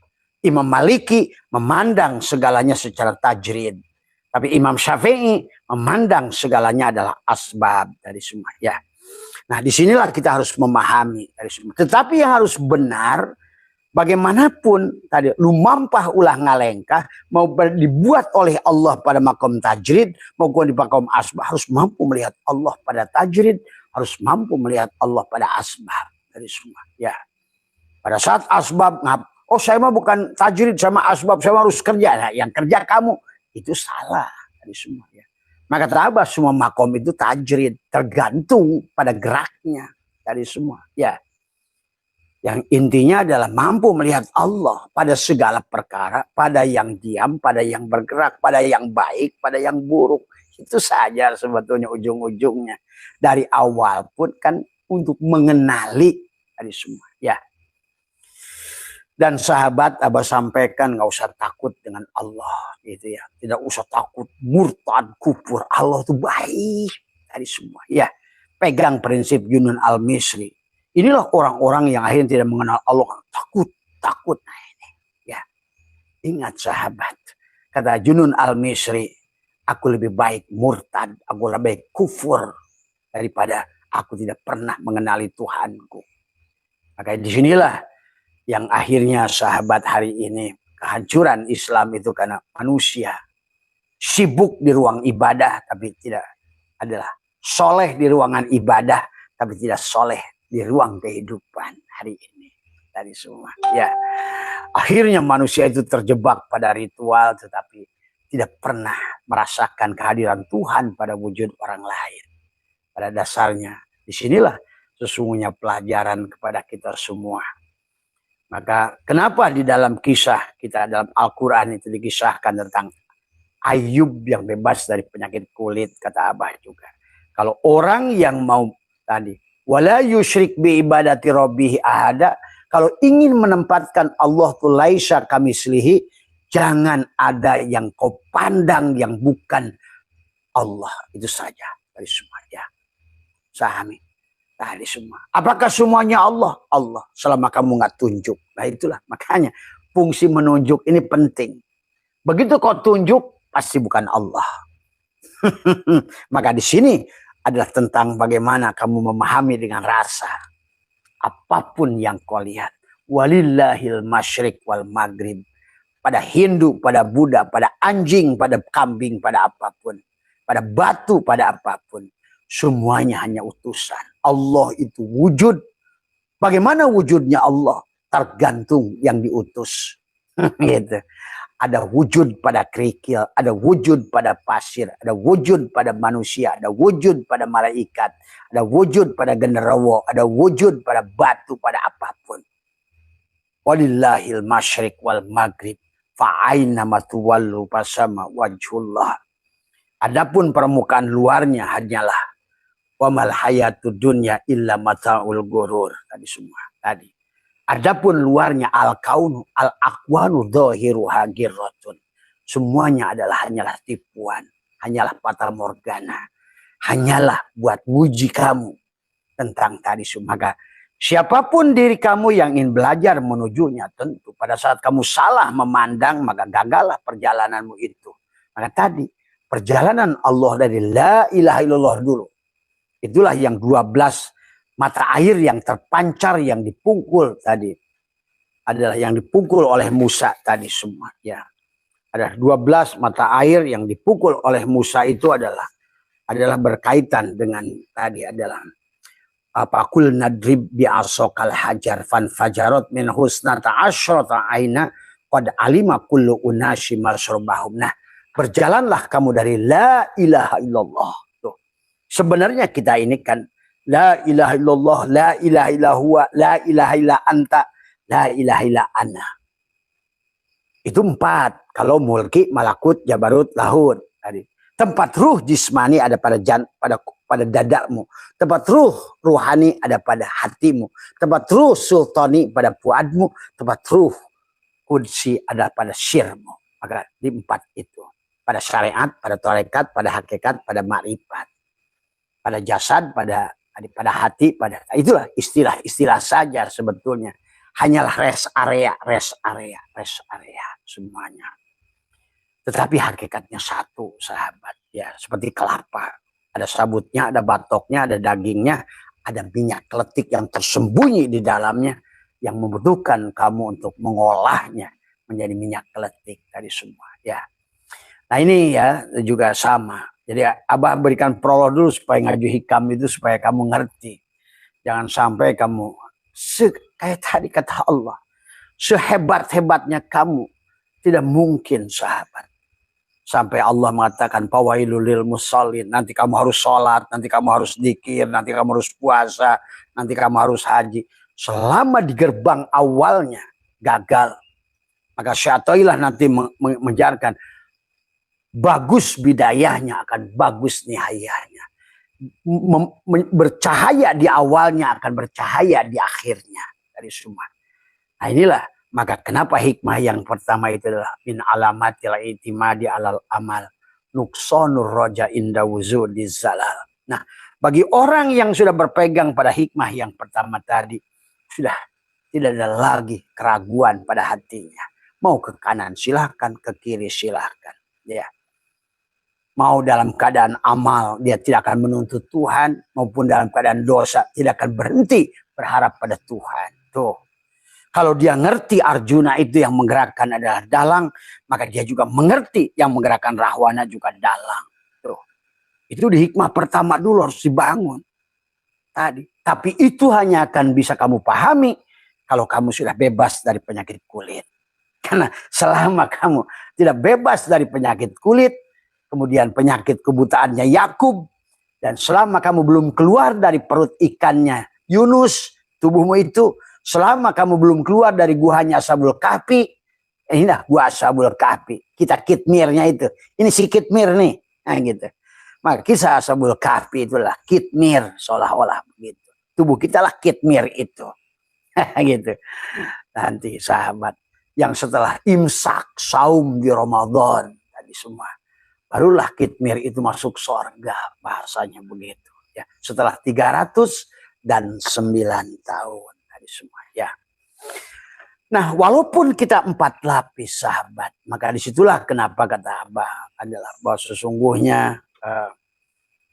Imam Maliki memandang segalanya secara tajrid. Tapi Imam Syafi'i memandang segalanya adalah asbab dari semua. Ya. Nah disinilah kita harus memahami. Dari semua. Tetapi yang harus benar, bagaimanapun tadi lumampah ulah ngalengkah, mau dibuat oleh Allah pada makom tajrid, maupun di makom asbab, harus mampu melihat Allah pada tajrid, harus mampu melihat Allah pada asbab. Dari semua. Ya. Pada saat asbab oh saya mah bukan tajrid sama asbab, saya harus kerja. Nah, yang kerja kamu itu salah dari semua ya. Maka terabas semua makom itu tajrid, tergantung pada geraknya dari semua ya. Yang intinya adalah mampu melihat Allah pada segala perkara, pada yang diam, pada yang bergerak, pada yang baik, pada yang buruk. Itu saja sebetulnya ujung-ujungnya. Dari awal pun kan untuk mengenali dari semua ya. Dan sahabat Abah sampaikan nggak usah takut dengan Allah gitu ya. Tidak usah takut murtad kufur. Allah itu baik dari semua ya. Pegang prinsip Junun Al-Misri. Inilah orang-orang yang akhirnya tidak mengenal Allah. Takut. Nah ini ya. Ingat sahabat. Kata Junun Al-Misri. Aku lebih baik murtad. Aku lebih baik kufur. Daripada aku tidak pernah mengenali Tuhanku. Maka disinilah. Yang akhirnya sahabat hari ini kehancuran Islam itu karena manusia sibuk di ruang ibadah tapi tidak adalah soleh di ruangan ibadah tapi tidak soleh di ruang kehidupan hari ini dari semua ya. Akhirnya manusia itu terjebak pada ritual tetapi tidak pernah merasakan kehadiran Tuhan pada wujud orang lain. Pada dasarnya disinilah sesungguhnya pelajaran kepada kita semua. Maka kenapa di dalam kisah kita dalam Al-Quran itu dikisahkan tentang Ayub yang bebas dari penyakit kulit, kata Abah juga. Kalau orang yang mau tadi, wala yusyrik bi ibadati rabbih ahada, kalau ingin menempatkan Allah tu laisa kamislihi, jangan ada yang kau pandang yang bukan Allah. Itu saja dari semua ya. Sahami. Tadi semua. Apakah semuanya Allah? Allah. Selama kamu nggak tunjuk. Nah itulah. Makanya fungsi menunjuk ini penting. Begitu kau tunjuk, pasti bukan Allah. Maka di sini adalah tentang bagaimana kamu memahami dengan rasa. Apapun yang kau lihat. Walillahil masyrik wal maghrib. Pada Hindu, pada Buddha, pada anjing, pada kambing, pada apapun. Pada batu, pada apapun. Semuanya hanya utusan. Allah itu wujud. Bagaimana wujudnya Allah? Tergantung yang diutus. Gitu. Ada wujud pada kerikil, ada wujud pada pasir, ada wujud pada manusia, ada wujud pada malaikat, ada wujud pada genderuwo, ada wujud pada batu, pada apapun. Walillahil masyrik wal maghrib fa'aina matuwallu fasama wajhullah. Adapun permukaan luarnya hanyalah wa mal hayatud dunya illa mata'ul ghurur. Tadi semua. Tadi. Adapun luarnya al-kaunu, al-akwanu dhahiruha girratun. Semuanya adalah hanyalah tipuan, hanyalah fata morgana, hanyalah buat muji kamu tentang tadi. Maka siapapun diri kamu yang ingin belajar menujunya, tentu pada saat kamu salah memandang, maka gagallah perjalananmu itu. Maka tadi perjalanan Allah dari la ilaha illallah dulu. Itulah yang 12 mata air yang terpancar, yang dipukul tadi. Adalah yang dipukul oleh Musa tadi semua. Ya. Ada 12 mata air yang dipukul oleh Musa itu adalah berkaitan dengan tadi adalah apa kul nadrib bi asokal hajar fan fajarot min husnata asyrata aina qad alima kullu unasi masrabahum. Nah, berjalanlah kamu dari la ilaha illallah. Tuh. Sebenarnya kita ini kan la ilaha illallah, la ilaha illa huwa, la ilaha illa anta, la ilaha illa ana. Itu 4. Kalau mulki, malakut, jabarut, lahut. Tadi. Tempat ruh jismani ada pada dadamu. Tempat ruh ruhani ada pada hatimu. Tempat ruh sultani pada puadmu. Tempat ruh kudsi ada pada sirmu. Maka di 4 itu. Pada syariat, pada tarekat, pada hakikat, pada makrifat. Pada jasad, pada hati, itulah istilah-istilah saja sebetulnya. Hanyalah rest area semuanya. Tetapi hakikatnya satu, sahabat. Ya, seperti kelapa. Ada sabutnya, ada batoknya, ada dagingnya, ada minyak keletik yang tersembunyi di dalamnya yang membutuhkan kamu untuk mengolahnya menjadi minyak keletik tadi semua. Ya. Nah ini ya juga sama. Jadi Abah berikan prolog dulu supaya ngaju hikam itu supaya kamu ngerti. Jangan sampai kamu kayak tadi kata Allah. Sehebat-hebatnya kamu tidak mungkin sahabat. Sampai Allah mengatakan fawailul lil musallin. Nanti kamu harus sholat, nanti kamu harus dzikir, nanti kamu harus puasa, nanti kamu harus haji. Selama di gerbang awalnya gagal. Maka syaitanlah nanti menjarkan. Bagus bidayahnya akan bagus nihayahnya. Bercahaya di awalnya akan bercahaya di akhirnya. Dari semua. Nah inilah. Maka kenapa hikmah yang pertama itu adalah min alamatil itimadi alal amal. Nuksonur roja inda wuzudi zalal. Nah bagi orang yang sudah berpegang pada hikmah yang pertama tadi. Sudah tidak ada lagi keraguan pada hatinya. Mau ke kanan silahkan, ke kiri silahkan. Ya. Mau dalam keadaan amal, dia tidak akan menuntut Tuhan. Maupun dalam keadaan dosa, tidak akan berhenti berharap pada Tuhan. Tuh. Kalau dia ngerti Arjuna itu yang menggerakkan adalah dalang, maka dia juga mengerti yang menggerakkan Rahwana juga dalang. Tuh. Itu di hikmah pertama dulu harus dibangun. Tadi. Tapi itu hanya akan bisa kamu pahami kalau kamu sudah bebas dari penyakit kulit. Karena selama kamu tidak bebas dari penyakit kulit, kemudian penyakit kebutaannya Yakub, dan selama kamu belum keluar dari perut ikannya Yunus, tubuhmu itu, selama kamu belum keluar dari guhanya Ashabul Kahfi, inilah gua Ashabul Kahfi, kita kitmirnya itu, ini si kitmir nih, nah gitu. Maka kisah Ashabul Kahfi itulah kitmir, seolah-olah begitu. Tubuh kita lah kitmir itu, gitu. Nanti sahabat, yang setelah imsak saum di Ramadan tadi semua. Barulah kitmir itu masuk surga, bahasanya begitu. Ya, setelah 309 tahun tadi semua. Ya. Nah, walaupun kita 4 lapis sahabat, maka disitulah kenapa kata Abah adalah bahwa sesungguhnya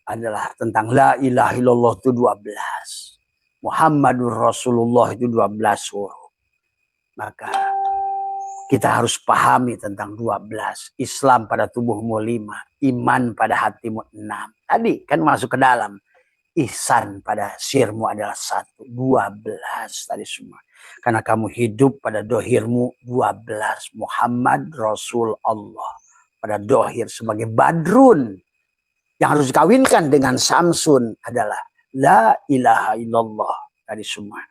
adalah tentang la ilaha illallah itu 12. Muhammadur Rasulullah itu 12 huruf. Maka kita harus pahami tentang 12. Islam pada tubuhmu 5. Iman pada hatimu 6. Tadi kan masuk ke dalam. Ihsan pada sirmu adalah 1. 12 tadi semua. Karena kamu hidup pada dohirmu 12. Muhammad Rasul Allah. Pada dohir sebagai badrun. Yang harus dikawinkan dengan Samsun adalah la ilaha illallah. Tadi semua.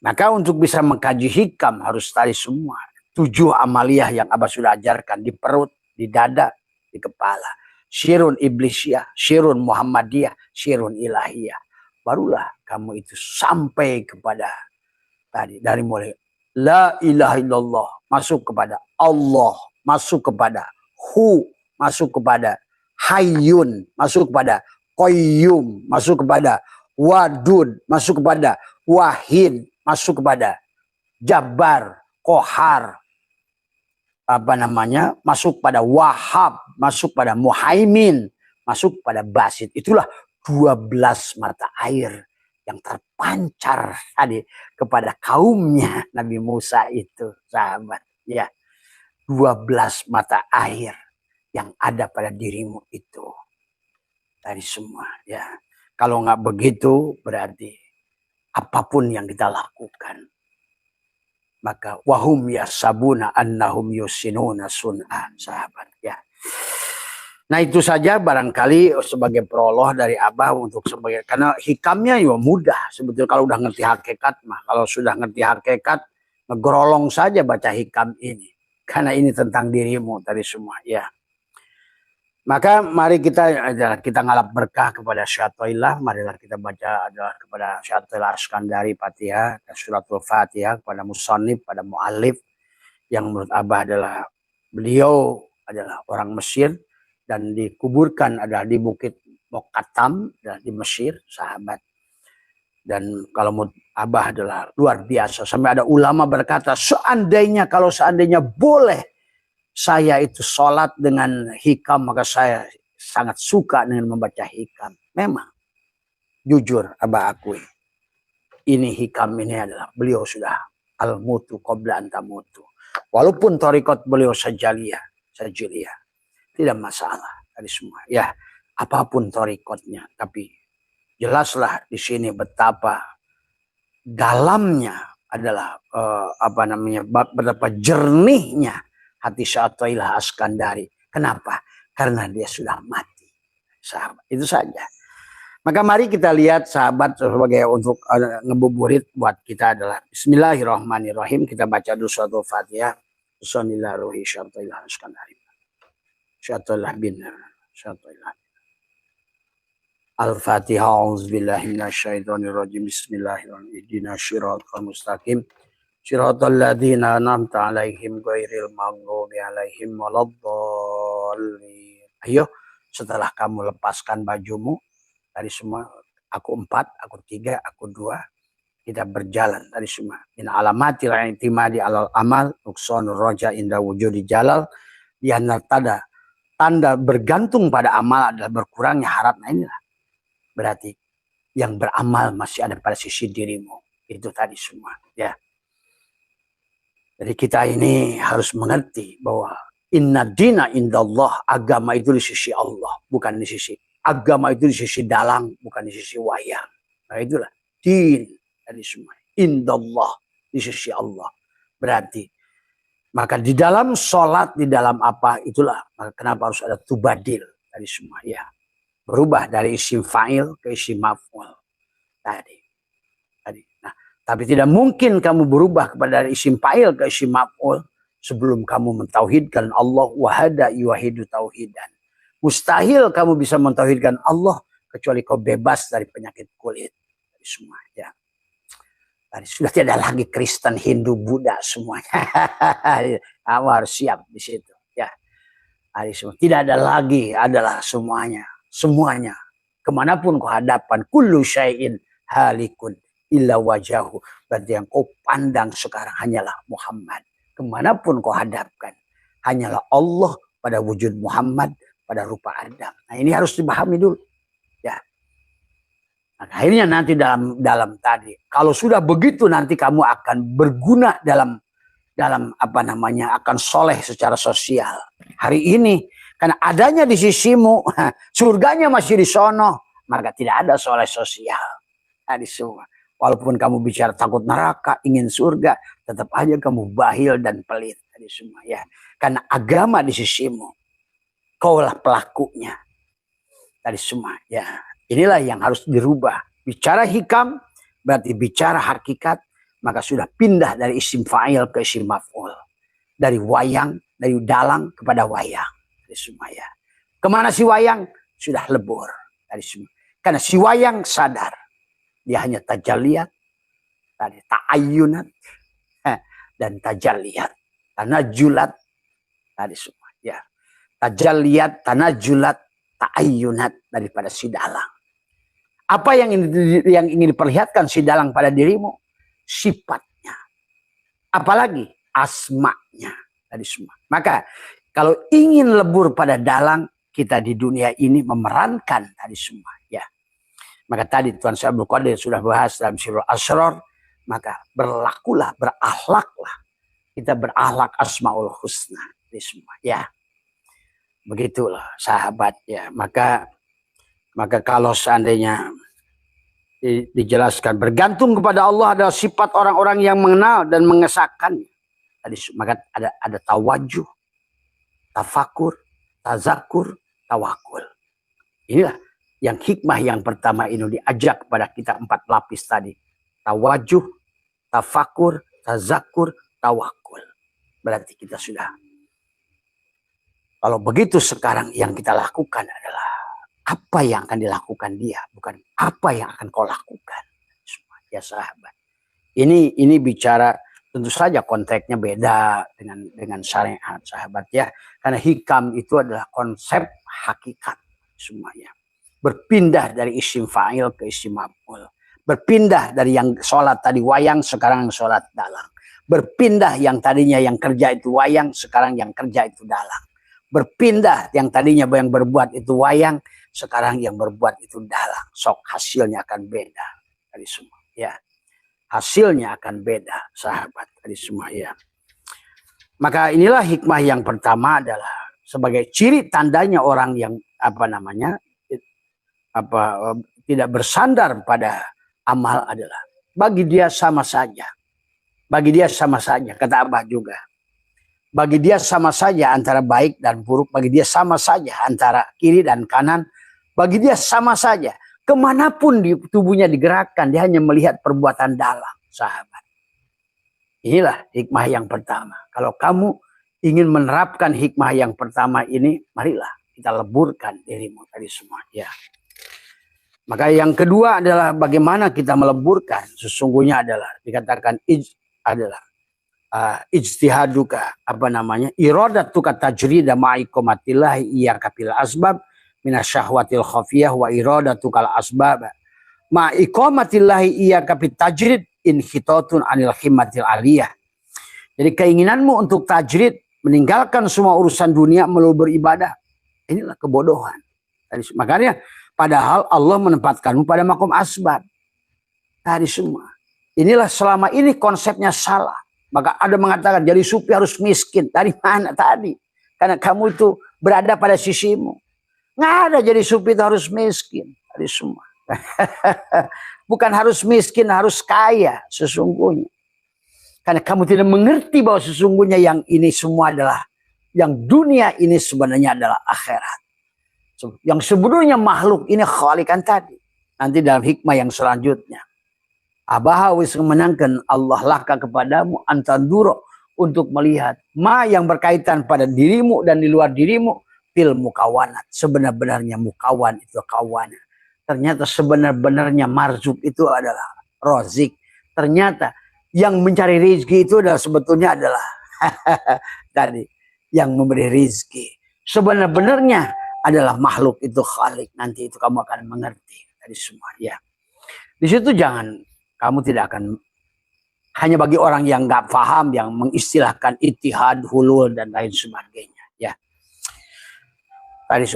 Maka untuk bisa mengkaji hikam harus tadi semua. 7 amaliyah yang Abah sudah ajarkan di perut, di dada, di kepala. Syirun Iblisiyah, Syirun Muhammadiyah, Syirun Ilahiyah. Barulah kamu itu sampai kepada Tadi dari mulai la ilaha illallah masuk kepada Allah, masuk kepada hu, masuk kepada hayyun, masuk kepada qayyum, masuk kepada wadud, masuk kepada wahid, masuk kepada jabar, kohar, apa namanya, masuk pada wahab, masuk pada muhaimin, masuk pada basit. Itulah 12 mata air yang terpancar tadi kepada kaumnya Nabi Musa itu, sahabat. Ya, 12 mata air yang ada pada dirimu itu. Dari semua, ya. Kalau nggak begitu, berarti apapun yang kita lakukan, maka wahum yasabuna annahum yusinuna sun'an, sahabat, ya. Nah, itu saja barangkali sebagai prolog dari Abah untuk sebagai, karena hikamnya ya mudah sebetulnya kalau udah ngerti hakikat mah. Kalau sudah ngerti hakikat, ngegrolong saja baca hikam ini. Karena ini tentang dirimu tadi semua, ya. Maka mari kita ngalap berkah kepada Syatoilah. Marilah kita baca adalah kepada Syatoilah Askandari Fatihah, Suratul Fatihah, kepada Musonib, pada Mu'alif, yang menurut Abah adalah beliau adalah orang Mesir dan dikuburkan adalah di Bukit Mokatam di Mesir, sahabat. Dan kalau menurut Abah adalah luar biasa. Sampai ada ulama berkata, seandainya boleh saya itu sholat dengan hikam, maka saya sangat suka dengan membaca hikam. Memang, jujur Abah akui, ini hikam ini adalah beliau sudah al-mutu qabla antamutu. Walaupun tarikot beliau sajiliyah, tidak masalah tadi semua. Ya, apapun tarikotnya, tapi jelaslah di sini betapa dalamnya adalah betapa jernihnya hati Syatoilah Askandari. Kenapa? Karena dia sudah mati, sahabat. Itu saja. Maka mari kita lihat, sahabat, sebagai untuk ngebuburit buat kita adalah Bismillahirrahmanirrahim. Kita baca dulu suratul Fatihah. Bismillahirrahmanirrahim. Syatoilah Askandari. Syatoilah bin Syatoilah. Al-Fatihah. A'udzubillahi minasyaitonirrajim. Bismillahirrahmanirrahim. Ihdinas syiratal mustaqim. Syiratal ladzina an'amta 'alaihim ghairil maghdubi 'alaihim waladdallin. Ayo, setelah kamu lepaskan bajumu dari semua, aku 4, aku 3, aku 2, kita berjalan dari semua. Min alamatil i'timadi 'alal amal nuqsanur raja inda wujudi jalal. Di antara tanda bergantung pada amal adalah berkurangnya harap. Nah, inilah berarti yang beramal masih ada pada sisi dirimu. Itu tadi semua, ya. Jadi kita ini harus mengerti bahwa inna dina indallah, agama itu di sisi Allah, bukan di sisi. Agama itu di sisi dalang, bukan di sisi wayang. Nah, itulah din tadi semua. Indallah, di sisi Allah. Berarti maka di dalam sholat, di dalam apa, itulah maka kenapa harus ada tubadil tadi semua, ya. Berubah dari isim fa'il ke isim maf'ul tadi. Nah, tapi tidak mungkin kamu berubah kepada dari isim fa'il ke isim maf'ul sebelum kamu mentauhidkan Allah wahada yuwahidu tauhidan. Mustahil kamu bisa mentauhidkan Allah kecuali kau bebas dari penyakit kulit dari semua, ya. Tadi sudah tidak ada lagi Kristen, Hindu, Buddha semuanya. Kamu harus siap di situ, ya. Tadi semua tidak ada lagi, adalah semuanya. Semuanya, kemanapun kau hadapkan, kullu syai'in halikun illa wajahu. Berarti yang kau pandang sekarang hanyalah Muhammad. Kemanapun kau hadapkan, hanyalah Allah pada wujud Muhammad, pada rupa Adam. Nah, ini harus dipahami dulu, ya. Nah, akhirnya nanti dalam tadi, kalau sudah begitu nanti kamu akan berguna dalam apa namanya, akan soleh secara sosial. Hari ini karena adanya di sisimu, surganya masih di sono, maka tidak ada soleh sosial. Tadi semua. Walaupun kamu bicara takut neraka, ingin surga, tetap aja kamu bahil dan pelit. Tadi semua, ya. Karena agama di sisimu, kaulah pelakunya. Tadi semua, ya. Inilah yang harus dirubah. Bicara hikam, berarti bicara hakikat, maka sudah pindah dari isim fa'il ke isim maf'ul. Dari wayang, dari dalang kepada wayang. Semua, ya. Kemana si wayang? Sudah lebur dari semua. Karena si wayang sadar dia hanya tajalliyat tadi ta'ayyunat dan tajalliyat, tanajulat tadi semua ya. Tajalliyat, tanajulat, ta'ayyunat daripada si dalang. Apa yang ingin diperlihatkan si dalang pada dirimu? Sifatnya. Apalagi asma'nya tadi semua. Maka kalau ingin lebur pada dalang, kita di dunia ini memerankan tadi semua ya. Maka tadi Tuan Syekh Abdul Qadir sudah bahas dalam Sirrul Asrar, maka berlakulah, berakhlaklah. Kita berakhlak Asmaul Husna tadi semua ya. Begitulah sahabat ya. Maka kalau seandainya dijelaskan bergantung kepada Allah adalah sifat orang-orang yang mengenal dan mengesahkan. Tadi maka ada tawajuh, tafakur, tazakur, tawakul. Inilah yang hikmah yang pertama ini diajak kepada kita 4 lapis tadi. Tawajuh, tafakur, tazakur, tawakul. Berarti kita sudah. Kalau begitu sekarang yang kita lakukan adalah apa yang akan dilakukan dia, bukan apa yang akan kau lakukan. Ya sahabat. Ini bicara tentu saja konteksnya beda dengan syariat sahabat ya. Karena hikam itu adalah konsep hakikat semuanya. Berpindah dari isim fa'il ke isim maf'ul. Berpindah dari yang sholat tadi wayang, sekarang sholat dalang. Berpindah yang tadinya yang kerja itu wayang, sekarang yang kerja itu dalang. Berpindah yang tadinya yang berbuat itu wayang, sekarang yang berbuat itu dalang. Sok hasilnya akan beda dari semua ya. Hasilnya akan beda sahabat dari semua ya. Maka inilah hikmah yang pertama adalah sebagai ciri tandanya orang yang tidak bersandar pada amal adalah bagi dia sama saja. Bagi dia sama saja, kata Abah juga. Bagi dia sama saja antara baik dan buruk. Bagi dia sama saja antara kiri dan kanan. Bagi dia sama saja. Kemanapun di tubuhnya digerakkan, dia hanya melihat perbuatan dalang, sahabat. Inilah hikmah yang pertama. Kalau kamu ingin menerapkan hikmah yang pertama ini, marilah kita leburkan dirimu tadi semua. Ya. Maka yang kedua adalah bagaimana kita meleburkan. Sesungguhnya adalah dikatakan ijtihaduka iradatuka tajrida ma'iqamatillah iyyaka fil asbab minasyahwatil khafiyah wa iradatukal asbab ma'iqamatillah iyyaka fit tajrid inhitatun anil himmatil aliyah. Jadi keinginanmu untuk tajrid, meninggalkan semua urusan dunia melulu beribadah, inilah kebodohan. Makanya padahal Allah menempatkanmu pada makom asbab tadi semua. Inilah selama ini konsepnya salah. Maka ada mengatakan jadi sufi harus miskin. Dari mana tadi? Karena kamu itu berada pada sisimu. Nggak ada jadi sufi itu harus miskin. Tadi semua. Bukan harus miskin, harus kaya sesungguhnya. Karena kamu tidak mengerti bahwa sesungguhnya yang ini semua adalah, yang dunia ini sebenarnya adalah akhirat. Yang sebenarnya makhluk ini khalikan tadi. Nanti dalam hikmah yang selanjutnya. Abah wis menangkan Allah laka kepadamu antanduro untuk melihat ma yang berkaitan pada dirimu dan di luar dirimu fil mukawanat. Sebenar-benarnya mukawan itu kawan. Ternyata sebenar-benarnya marzuk itu adalah rozik. Ternyata yang mencari rezeki itu adalah sebetulnya adalah tadi yang memberi rezeki. Sebenar-benarnya adalah makhluk itu khalik. Nanti itu kamu akan mengerti dari semua ya. Di situ jangan kamu tidak akan, hanya bagi orang yang nggak paham, yang mengistilahkan ittihad, hulul dan lain sebagainya. Ya.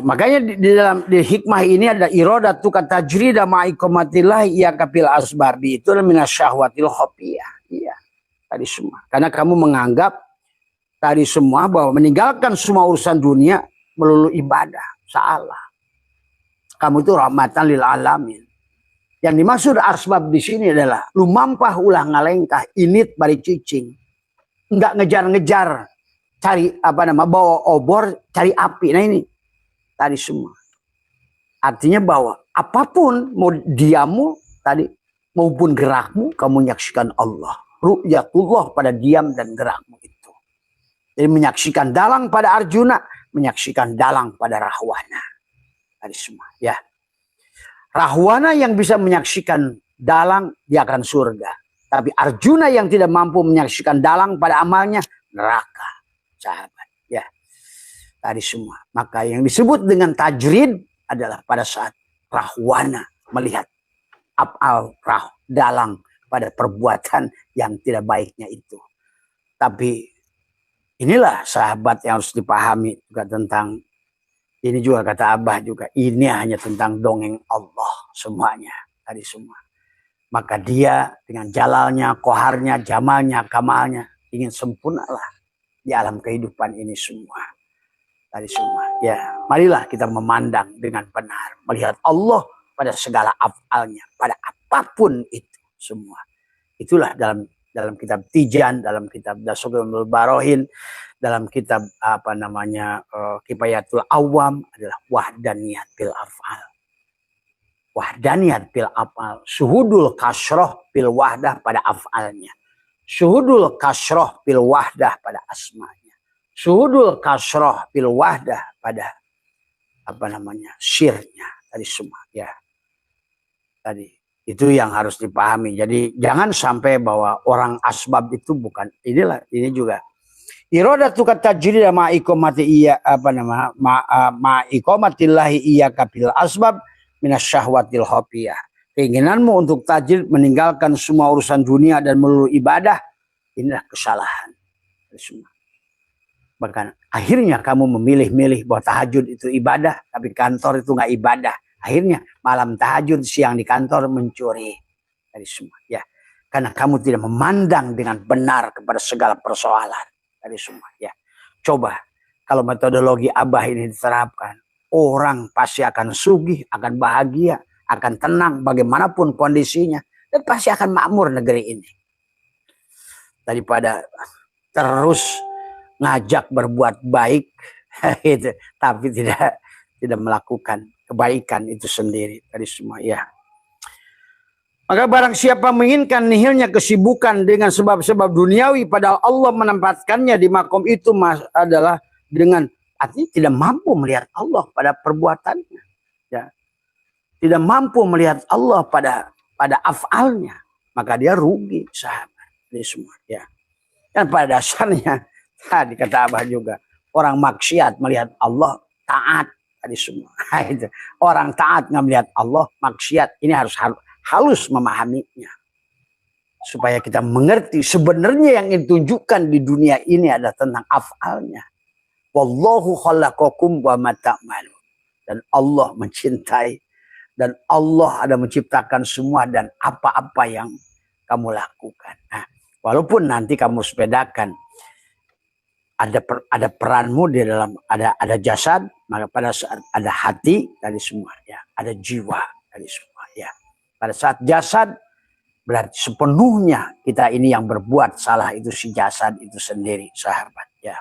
Makanya di dalam hikmah ini ada iradatu tajrida ma'iqamatillah iyyaka fil asbabi, itu minasyahwatil khafiyah. Iya. Tadi semua. Karena kamu menganggap tadi semua bahwa meninggalkan semua urusan dunia melulu ibadah. Salah. Kamu itu rahmatan lil alamin. Yang dimaksud asbab di sini adalah lumampah ulah ngalengkah init bari cicing. Enggak ngejar-ngejar cari bawa obor cari api. Nah ini tadi semua. Artinya bahwa apapun mau diammu tadi maupun gerakmu kamu menyaksikan Allah. Ru'yatullah pada diam dan gerakmu itu. Jadi menyaksikan dalang pada Arjuna, menyaksikan dalang pada Rahwana. Tadi semua ya. Rahwana yang bisa menyaksikan dalang, dia akan surga. Tapi Arjuna yang tidak mampu menyaksikan dalang pada amalnya, neraka, sahabat. Ya, tadi semua. Maka yang disebut dengan tajrid adalah pada saat Rahwana melihat af'al dalang pada perbuatan yang tidak baiknya itu. Tapi inilah sahabat yang harus dipahami juga tentang ini juga kata Abah juga. Ini hanya tentang dongeng Allah semuanya. Tadi semua. Maka dia dengan jalalnya, koharnya, jamalnya, kamalnya ingin sempurnalah di alam kehidupan ini semua. Tadi semua. Ya, marilah kita memandang dengan benar. Melihat Allah pada segala afalnya. Pada apapun itu semua. Itulah dalam kitab Tijan, dalam kitab Dasoghul Barohin, dalam kitab Kifayatul Awam adalah wahdaniyat bil afal. Wahdaniyat bil afal, syuhudul kasroh bil wahdah pada afalnya. Syuhudul kasroh bil wahdah pada asmanya. Syuhudul kasroh bil wahdah pada syirnya. Tadi semua ya. Tadi itu yang harus dipahami. Jadi jangan sampai bahwa orang asbab itu bukan ini juga. Iradatu katajrid ma iqamati iya ma iqamatillahi iyyaka bil asbab minasyahwatil khafiyah. Keinginanmu untuk tajrid meninggalkan semua urusan dunia dan melulu ibadah, inilah kesalahan. Bahkan akhirnya kamu memilih-milih bahwa tahajud itu ibadah, tapi kantor itu nggak ibadah. Akhirnya malam tahajud, siang di kantor mencuri. Dari semua ya. Karena kamu tidak memandang dengan benar kepada segala persoalan. Dari semua ya. Coba kalau metodologi Abah ini diterapkan, orang pasti akan sugih, akan bahagia, akan tenang bagaimanapun kondisinya. Dan pasti akan makmur negeri ini. Daripada terus ngajak berbuat baik, gitu, tapi tidak melakukan kebaikan itu sendiri. Dari semua ya. Maka barang siapa menginginkan nihilnya kesibukan dengan sebab-sebab duniawi, padahal Allah menempatkannya di makom itu adalah dengan artinya tidak mampu melihat Allah pada perbuatannya, ya. Tidak mampu melihat Allah pada afalnya, maka dia rugi, sahabat. Ini semua, ya. Dan pada dasarnya tadi kata Abah juga, orang maksiat melihat Allah taat, tadi semua. Itu. Orang taat nggak melihat Allah maksiat, ini harus halus memahaminya, supaya kita mengerti sebenarnya yang ditunjukkan di dunia ini adalah tentang afalnya. Wallahu khalaqakum wa ma ta'malun. Dan Allah mencintai dan Allah ada menciptakan semua dan apa-apa yang kamu lakukan. Nah, walaupun nanti kamu sepedakan ada peranmu di dalam ada jasad, maka pada saat ada hati dari semua ya, ada jiwa dari semua ya. Pada saat jasad berarti sepenuhnya kita ini yang berbuat salah itu si jasad itu sendiri, sahabat ya.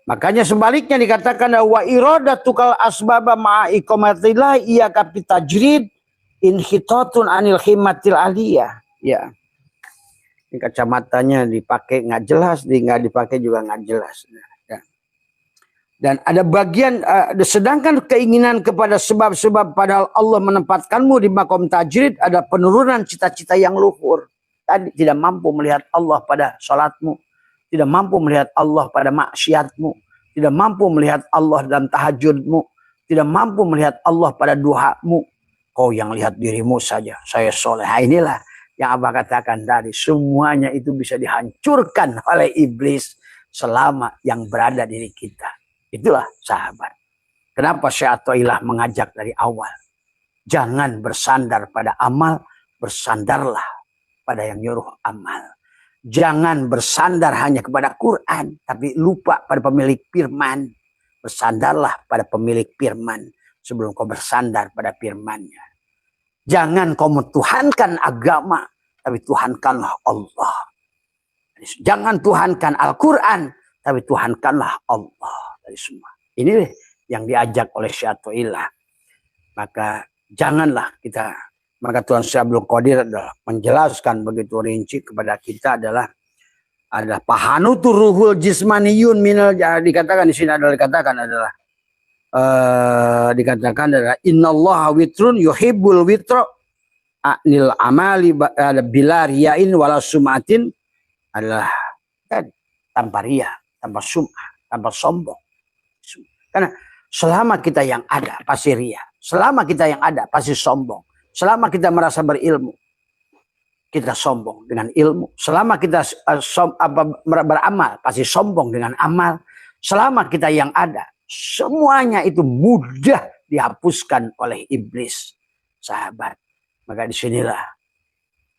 Makanya sebaliknya dikatakan wa iradatukal asbaba ma'a iqamatillah iyyaka bitajrid inhitatun anil himmatil aliyah ya. Ini kacamatanya dipakai nggak jelas, nggak dipakai juga nggak jelas ya. Dan ada bagian sedangkan keinginan kepada sebab-sebab padahal Allah menempatkanmu di makom tajrid ada penurunan cita-cita yang luhur. Tadi tidak mampu melihat Allah pada salatmu, tidak mampu melihat Allah pada maksiatmu, tidak mampu melihat Allah dalam tahajudmu, tidak mampu melihat Allah pada duhamu. Kau yang lihat dirimu saja, saya soleh. Inilah yang Abah katakan tadi, semuanya itu bisa dihancurkan oleh iblis selama yang berada diri kita. Itulah sahabat. Kenapa Syekh Atha'illah mengajak dari awal? Jangan bersandar pada amal, bersandarlah pada yang nyuruh amal. Jangan bersandar hanya kepada Quran, tapi lupa pada pemilik firman. Bersandarlah pada pemilik firman sebelum kau bersandar pada firman-Nya. Jangan kau mentuhankan agama, tapi tuhankanlah Allah. Jangan tuhankan Al-Quran, tapi tuhankanlah Allah. Dari semua. Ini yang diajak oleh Syekh Atha'illah. Maka janganlah kita. Maka Tuhan Syekh Abdul Qadir adalah menjelaskan begitu rinci kepada kita adalah pahanutur ruhul jismaniyun minal, dikatakan di sini adalah dikatakan innallaha witrun yuhibbul witra anil amali bila riyain wala sumatin adalah kan, tanpa ria, tanpa sum'ah, tanpa sombong. Karena selama kita yang ada pasti ria, selama kita yang ada pasti sombong, selama kita merasa berilmu kita sombong dengan ilmu, selama kita beramal pasti sombong dengan amal, selama kita yang ada semuanya itu mudah dihapuskan oleh iblis, sahabat. Maka disinilah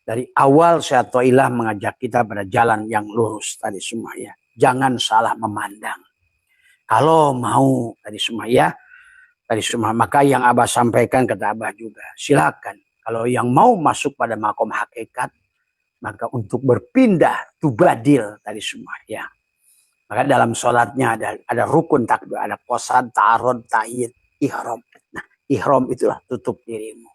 dari awal Syaikhullah mengajak kita pada jalan yang lurus tadi semua ya. Jangan salah memandang. Kalau mau tadi semua ya, tadi semua maka yang Abah sampaikan kata Abah juga. Silakan. Kalau yang mau masuk pada makom hakikat, maka untuk berpindah tubadil tadi semua ya. Maka dalam sholatnya ada rukun takbir, ada qasad, ta'arud, ta'yid, ihram. Nah, ihram itulah tutup dirimu.